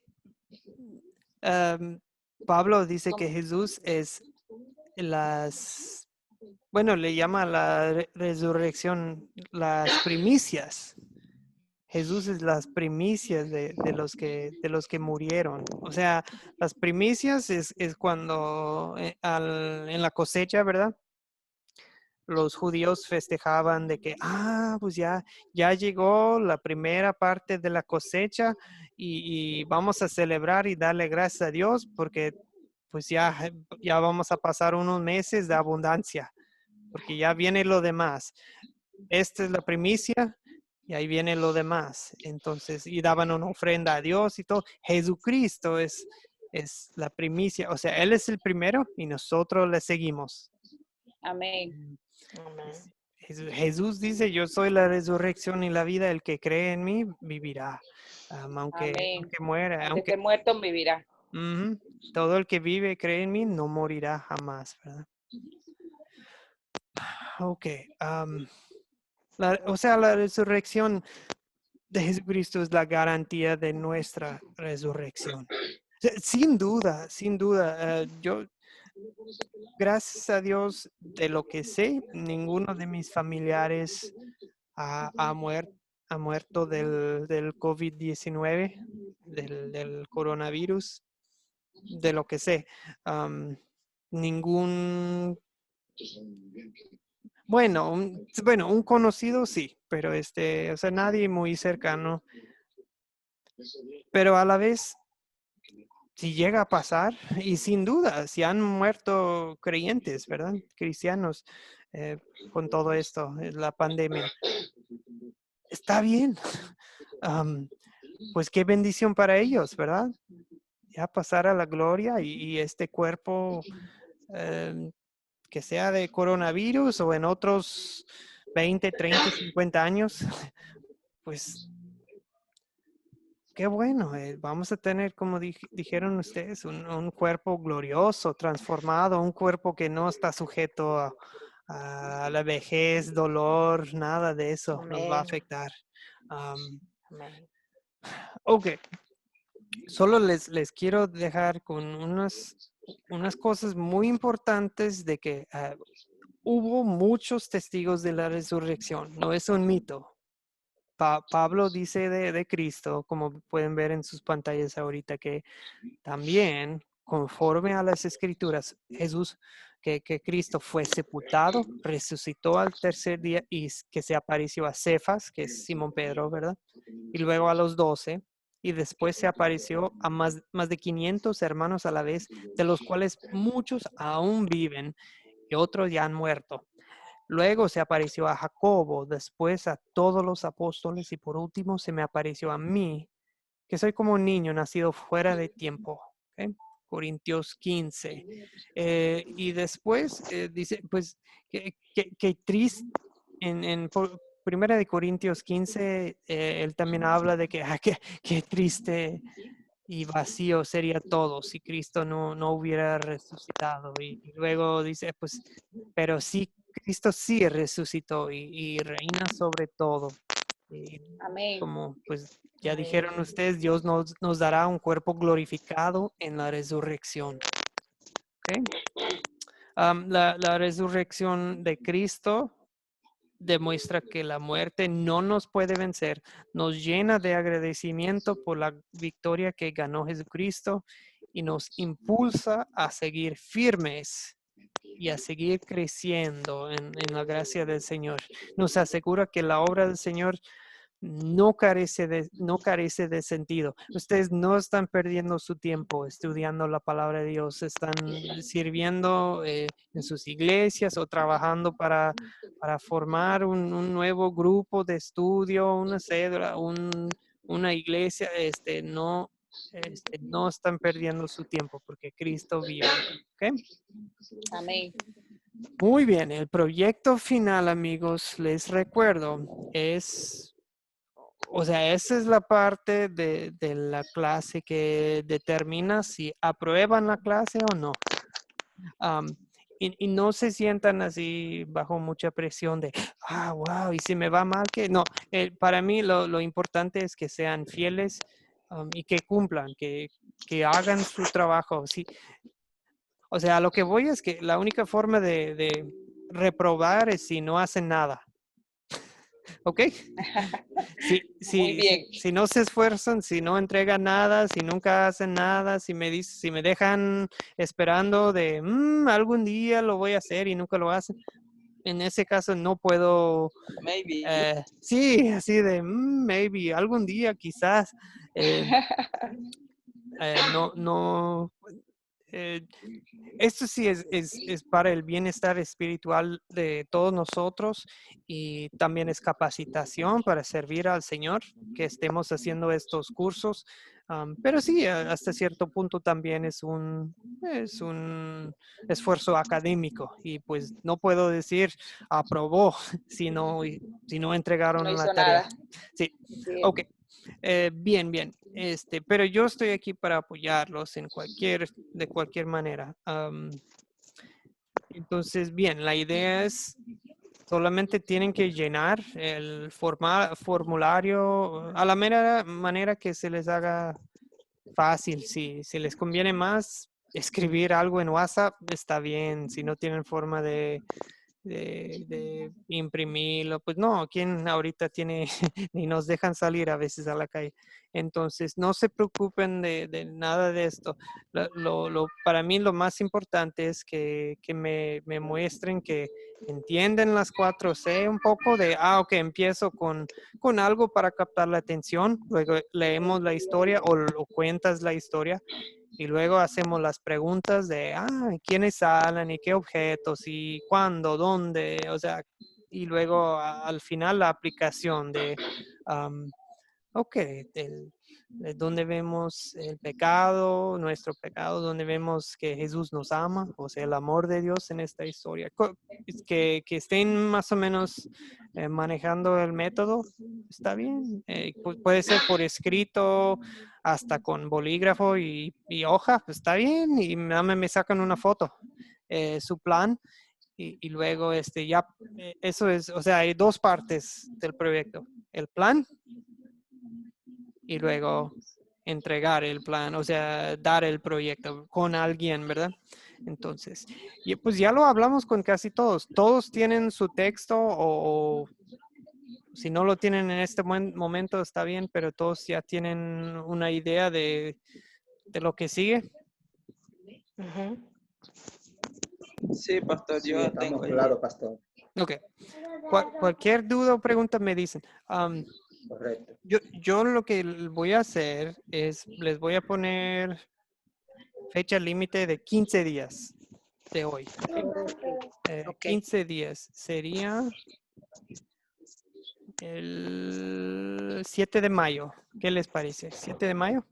Pablo dice que Jesús es bueno, le llama la resurrección las primicias. Jesús es las primicias de los que murieron. O sea, las primicias es cuando en la cosecha, ¿verdad? Los judíos festejaban de que, pues ya llegó la primera parte de la cosecha y vamos a celebrar y darle gracias a Dios porque pues ya vamos a pasar unos meses de abundancia, porque ya viene lo demás. Esta es la primicia y ahí viene lo demás. Entonces, y daban una ofrenda a Dios y todo. Jesucristo es la primicia, o sea, Él es el primero y nosotros le seguimos. Amén. Amén. Jesús dice, yo soy la resurrección y la vida, el que cree en mí vivirá, aunque Amén. muera, Aunque esté muerto, vivirá. todo el que vive, cree en mí, no morirá jamás, ¿verdad? Ok, o sea, la resurrección de Jesucristo es la garantía de nuestra resurrección. Sin duda, yo, gracias a Dios, de lo que sé, ninguno de mis familiares ha muerto del COVID-19, del coronavirus, de lo que sé. Ningún, bueno, un conocido sí, pero o sea, nadie muy cercano. Pero a la vez, si llega a pasar, y sin duda, si han muerto creyentes, ¿verdad? Cristianos, con todo esto, la pandemia. Está bien. Pues qué bendición para ellos, ¿verdad? Ya pasar a la gloria y este cuerpo que sea de coronavirus o en otros 20, 30, 50 años, pues qué bueno. Vamos a tener, como dijeron ustedes, un cuerpo glorioso, transformado, un cuerpo que no está sujeto a la vejez, dolor, nada de eso nos va a Amén. afectar. Amén. Ok. Solo les quiero dejar con unas cosas muy importantes de que hubo muchos testigos de la resurrección, no es un mito. Pablo dice de Cristo, como pueden ver en sus pantallas ahorita, que también, conforme a las escrituras, Jesús, que Cristo fue sepultado, resucitó al tercer día y que se apareció a Cefas, que es Simón Pedro, ¿verdad? Y luego a los 12, y después se apareció a más de 500 hermanos a la vez, de los cuales muchos aún viven y otros ya han muerto. Luego se apareció a Jacobo, después a todos los apóstoles y por último se me apareció a mí, que soy como un niño nacido fuera de tiempo. ¿Okay? Corintios 15. Y después dice, pues, que triste, Primera de Corintios 15, él también habla de que qué triste y vacío sería todo si Cristo no hubiera resucitado. Y luego dice, pues, pero sí, Cristo sí resucitó y reina sobre todo. Y Amén. como pues ya dijeron ustedes, Dios nos dará un cuerpo glorificado en la resurrección. ¿Ok? La resurrección de Cristo demuestra que la muerte no nos puede vencer, nos llena de agradecimiento por la victoria que ganó Jesucristo y nos impulsa a seguir firmes y a seguir creciendo en la gracia del Señor. Nos asegura que la obra del Señor no carece de sentido. Ustedes no están perdiendo su tiempo estudiando la palabra de Dios, están sirviendo en sus iglesias o trabajando para formar un nuevo grupo de estudio, una cédula, una iglesia. No están perdiendo su tiempo porque Cristo vive. ¿Ok? Amén. Muy bien, el proyecto final, amigos, les recuerdo, o sea, esa es la parte de la clase que determina si aprueban la clase o no. Y no se sientan así bajo mucha presión de, wow, y si me va mal, que no. Para mí lo importante es que sean fieles y que cumplan, que hagan su trabajo. Sí. O sea, lo que voy es que la única forma de reprobar es si no hacen nada. ¿Ok? Muy bien. Si no se esfuerzan, si no entregan nada, si nunca hacen nada, si me dejan esperando de algún día lo voy a hacer y nunca lo hacen, en ese caso no puedo, Maybe. sí, así de maybe, algún día quizás, no. Esto sí es para el bienestar espiritual de todos nosotros y también es capacitación para servir al Señor, que estemos haciendo estos cursos. Pero sí, hasta cierto punto también es un esfuerzo académico y pues no puedo decir aprobó si no No entregaron la hizo tarea. nada. Sí, Sí. ok. Bien. Pero yo estoy aquí para apoyarlos de cualquier manera. Entonces, bien, la idea es solamente tienen que llenar el formulario a la mera manera que se les haga fácil. Si les conviene más escribir algo en WhatsApp, está bien. Si no tienen forma de imprimirlo, pues no, ¿quién ahorita tiene ni nos dejan salir a veces a la calle? Entonces, no se preocupen de nada de esto. Para mí lo más importante es que me muestren que entienden las 4C un poco de, ok, empiezo con algo para captar la atención, luego leemos la historia o cuentas la historia y luego hacemos las preguntas de, ¿quiénes hablan y qué objetos y cuándo, dónde? O sea, y luego al final la aplicación de, ok, de donde vemos el pecado, nuestro pecado, donde vemos que Jesús nos ama, o sea, el amor de Dios en esta historia. Que estén más o menos manejando el método, está bien. Puede ser por escrito, hasta con bolígrafo y hoja, pues está bien, y me sacan una foto, su plan. Y luego eso es, o sea, hay dos partes del proyecto, el plan y luego entregar el plan, o sea, dar el proyecto con alguien, ¿verdad? Entonces, y pues ya lo hablamos con casi todos. Todos tienen su texto o si no lo tienen en este momento está bien, pero todos ya tienen una idea de lo que sigue. Ujú. Sí, pastor, Sí, yo estamos tengo ahí. claros, pastor. Ok. Cualquier duda o pregunta me dicen. Correcto. Yo lo que voy a hacer es, les voy a poner fecha límite de 15 días de hoy. Ok. 15 días sería el 7 de mayo. ¿Qué les parece? ¿7 de mayo?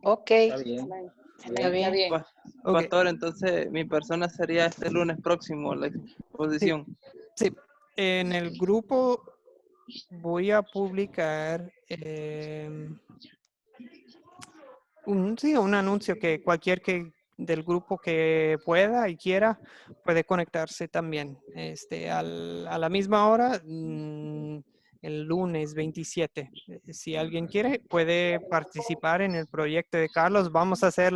Ok. Está bien. Amén. Está Amén. Está bien. bien. Ok. Pastor, entonces mi persona sería este lunes próximo, la exposición. Sí. En el grupo voy a publicar Sí, un anuncio que cualquier del grupo que pueda y quiera puede conectarse también. A la misma hora, el lunes 27. Si alguien quiere, puede participar en el proyecto de Carlos. Vamos a hacer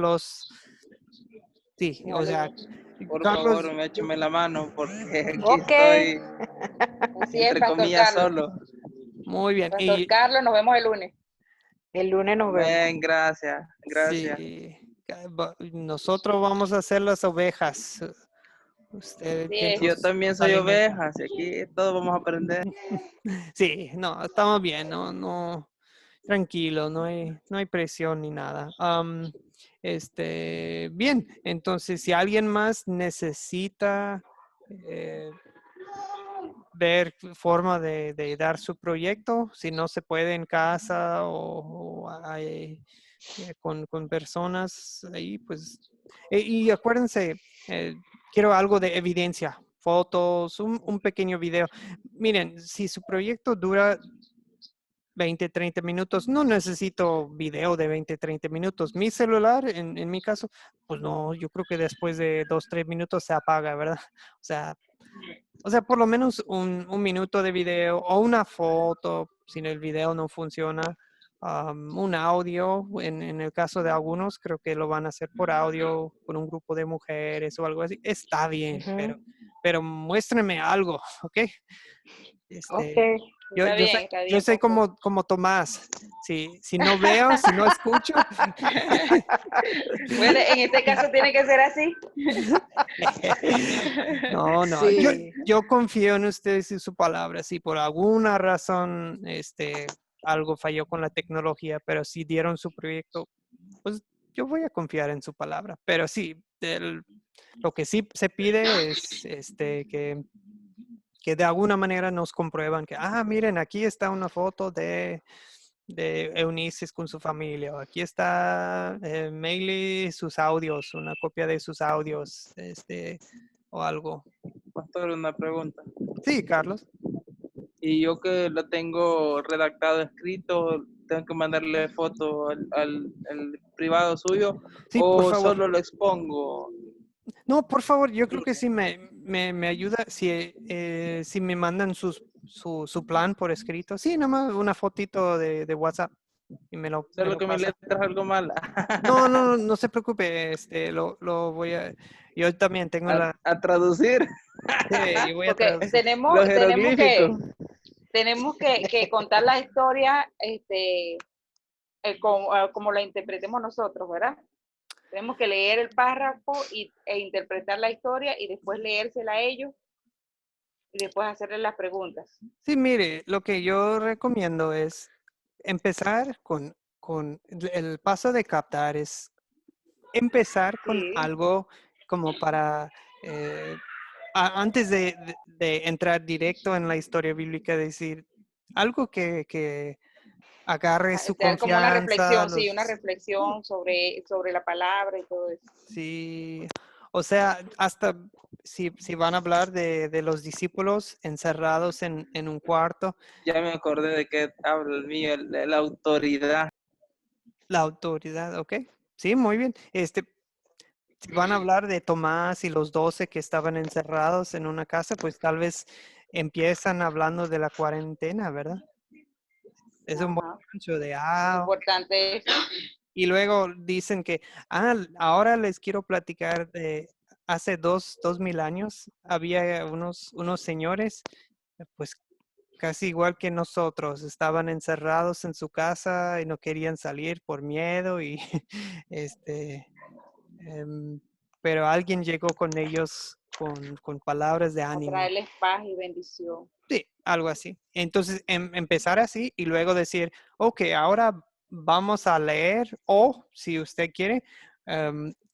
sí, o sea, Por Carlos, favor, échame la mano porque aquí Ok. estoy, Así es, entre Pastor comillas, Carlos. solo. muy bien. Pastor Carlos, nos vemos el lunes. El lunes nos vemos. Amén, gracias, gracias. Sí, nosotros vamos a hacer las ovejas. Usted Así que es. Yo nos también soy alimenta. oveja, así aquí todos vamos a aprender. Sí, no, estamos bien, no, tranquilo, no hay presión ni nada. Bien, entonces si alguien más necesita ver forma de dar su proyecto, si no se puede en casa o con personas ahí, pues, y acuérdense, quiero algo de evidencia, fotos, un pequeño video. Miren, si su proyecto dura 20, 30 minutos, no necesito video de 20, 30 minutos. Mi celular, en mi caso, pues no, yo creo que después de 2, 3 minutos se apaga, ¿verdad? O sea, por lo menos un minuto de video o una foto, si el video no funciona, un audio, en el caso de algunos, creo que lo van a hacer por audio, con un grupo de mujeres o algo así. Está bien, Ujú. pero muéstrenme algo, ¿ok? Ok. Yo, yo sé, Está yo bien, sé Pastor. como Tomás, si no veo, si no escucho, Bueno, en este caso tiene que ser así. no, Sí. yo confío en ustedes y su palabra. Si por alguna razón algo falló con la tecnología, pero si dieron su proyecto, pues yo voy a confiar en su palabra. Pero sí, lo que sí se pide es que de alguna manera nos comprueban que, miren, aquí está una foto de Eunice con su familia, o aquí está Meili, sus audios, una copia de sus audios, o algo. Pastor, una pregunta. Sí, Carlos. Y yo que lo tengo redactado, escrito, tengo que mandarle foto al privado suyo Sí, por o favor. solo lo expongo. No, por favor, yo creo que sí me ayuda si me mandan su plan por escrito. Sí, nomás una fotito de WhatsApp y me Solo lo que mi pasa. letra es algo mala. No se preocupe, lo voy yo también tengo A traducir sí, yo voy a Porque traducir. los jeroglíficos. tenemos que contar la historia como la interpretemos nosotros, ¿verdad? Tenemos que leer el párrafo e interpretar la historia y después leérsela a ellos y después hacerles las preguntas. Sí, mire, lo que yo recomiendo es empezar con el paso de captar, es empezar con Sí, algo como para, antes de entrar directo en la historia bíblica, decir algo que agarre su como una confianza, reflexión, sí, una reflexión sobre la palabra y todo eso. sí, o sea, hasta si van a hablar de los discípulos encerrados en un cuarto, Ya me acordé de que habla el mío, la autoridad. la autoridad, ¿ok? Sí, muy bien. Si van a hablar de Tomás y los 12 que estaban encerrados en una casa, pues tal vez empiezan hablando de la cuarentena, ¿verdad? Es un buen Ajá. gancho de, Lo importante es, y luego dicen que, ahora les quiero platicar de hace 2,000 años, había unos señores, pues casi igual que nosotros, estaban encerrados en su casa y no querían salir por miedo y este, em, pero alguien llegó con ellos con palabras de a ánimo. traerles paz y bendición. Sí, algo así. Entonces, empezar así y luego decir, ok, ahora vamos a leer o, si usted quiere,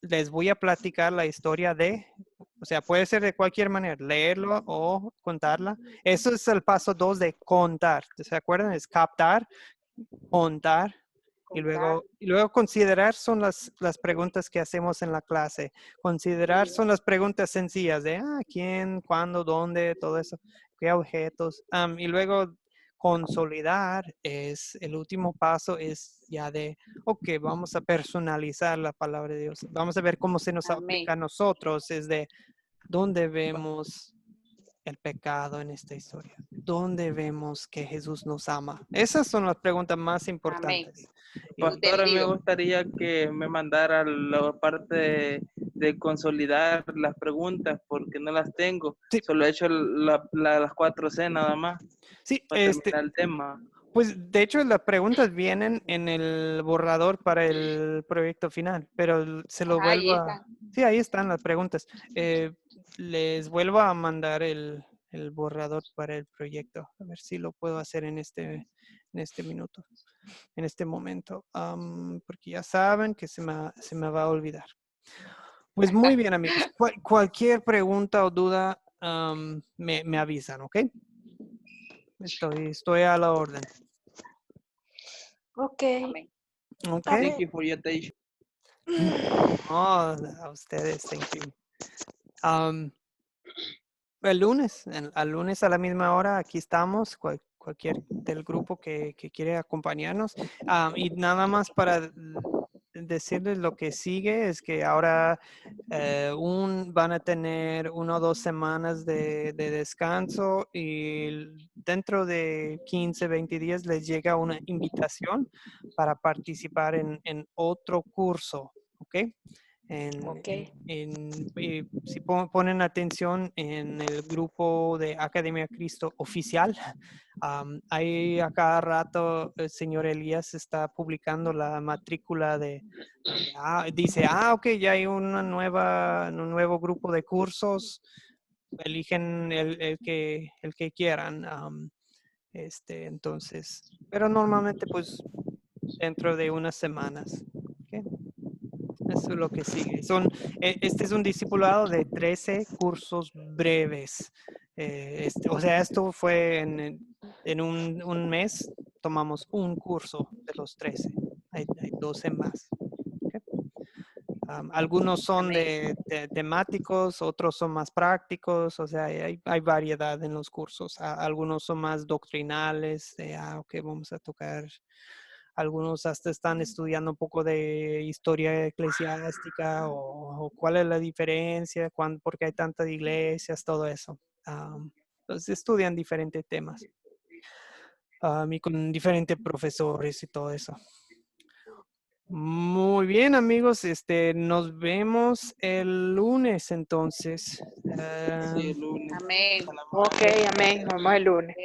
les voy a platicar la historia o sea, puede ser de cualquier manera, leerlo o contarla. Eso es el paso 2 de contar. ¿Se acuerdan? Es captar, contar y Contar. luego considerar son las preguntas que hacemos en la clase. Considerar Sí. son las preguntas sencillas de quién, cuándo, dónde, todo eso, qué objetos. Y luego consolidar es, el último paso es ya de, ok, vamos a personalizar la palabra de Dios. Vamos a ver cómo se nos Amén. aplica a nosotros, es de dónde vemos el pecado en esta historia, dónde vemos que Jesús nos ama. Esas son las preguntas más importantes. Y- Pastora, me Entendido. gustaría que me mandara la parte de consolidar las preguntas porque no las tengo. Sí. Solo he hecho las 4C nada más sí, para terminar el tema. pues de hecho las preguntas vienen en el borrador para el proyecto final, pero se lo Ajá, ahí vuelvo a... están. Sí, ahí están las preguntas. Les vuelvo a mandar el borrador para el proyecto. A ver si lo puedo hacer en este minuto, en este momento. Porque ya saben que se me va a olvidar. Pues muy bien, amigos. Cualquier pregunta o duda, me avisan, ¿ok? Estoy a la orden. Ok. Amén. Ok. Amén. Thank you for your attention. Oh, a ustedes, thank you. El lunes, al lunes a la misma hora, aquí estamos, cualquier del grupo que quiere acompañarnos. Y nada más para decirles lo que sigue es que ahora van a tener 1 o 2 semanas de descanso y dentro de 15, 20 días les llega una invitación para participar en otro curso, ¿ok? Ok. Si ponen atención en el grupo de Academia Cristo oficial, ahí a cada rato el señor Elías está publicando la matrícula dice, ok, ya hay un nuevo grupo de cursos, eligen el que quieran. Entonces, pero normalmente pues dentro de unas semanas. ¿Ok? Eso es lo que sigue. Este es un discipulado de 13 cursos breves. O sea, esto fue en un mes, tomamos un curso de los 13. Hay 12 más. ¿Ok? Algunos son Amén. de temáticos, otros son más prácticos, o sea, hay variedad en los cursos. Algunos son más doctrinales, ok, vamos a tocar. Algunos hasta están estudiando un poco de historia eclesiástica o cuál es la diferencia, por qué hay tantas iglesias, todo eso. Entonces estudian diferentes temas y con diferentes profesores y todo eso. Muy bien, amigos. Nos vemos el lunes entonces. Sí, el lunes. Amén. Ok, amén. Nos vemos el lunes.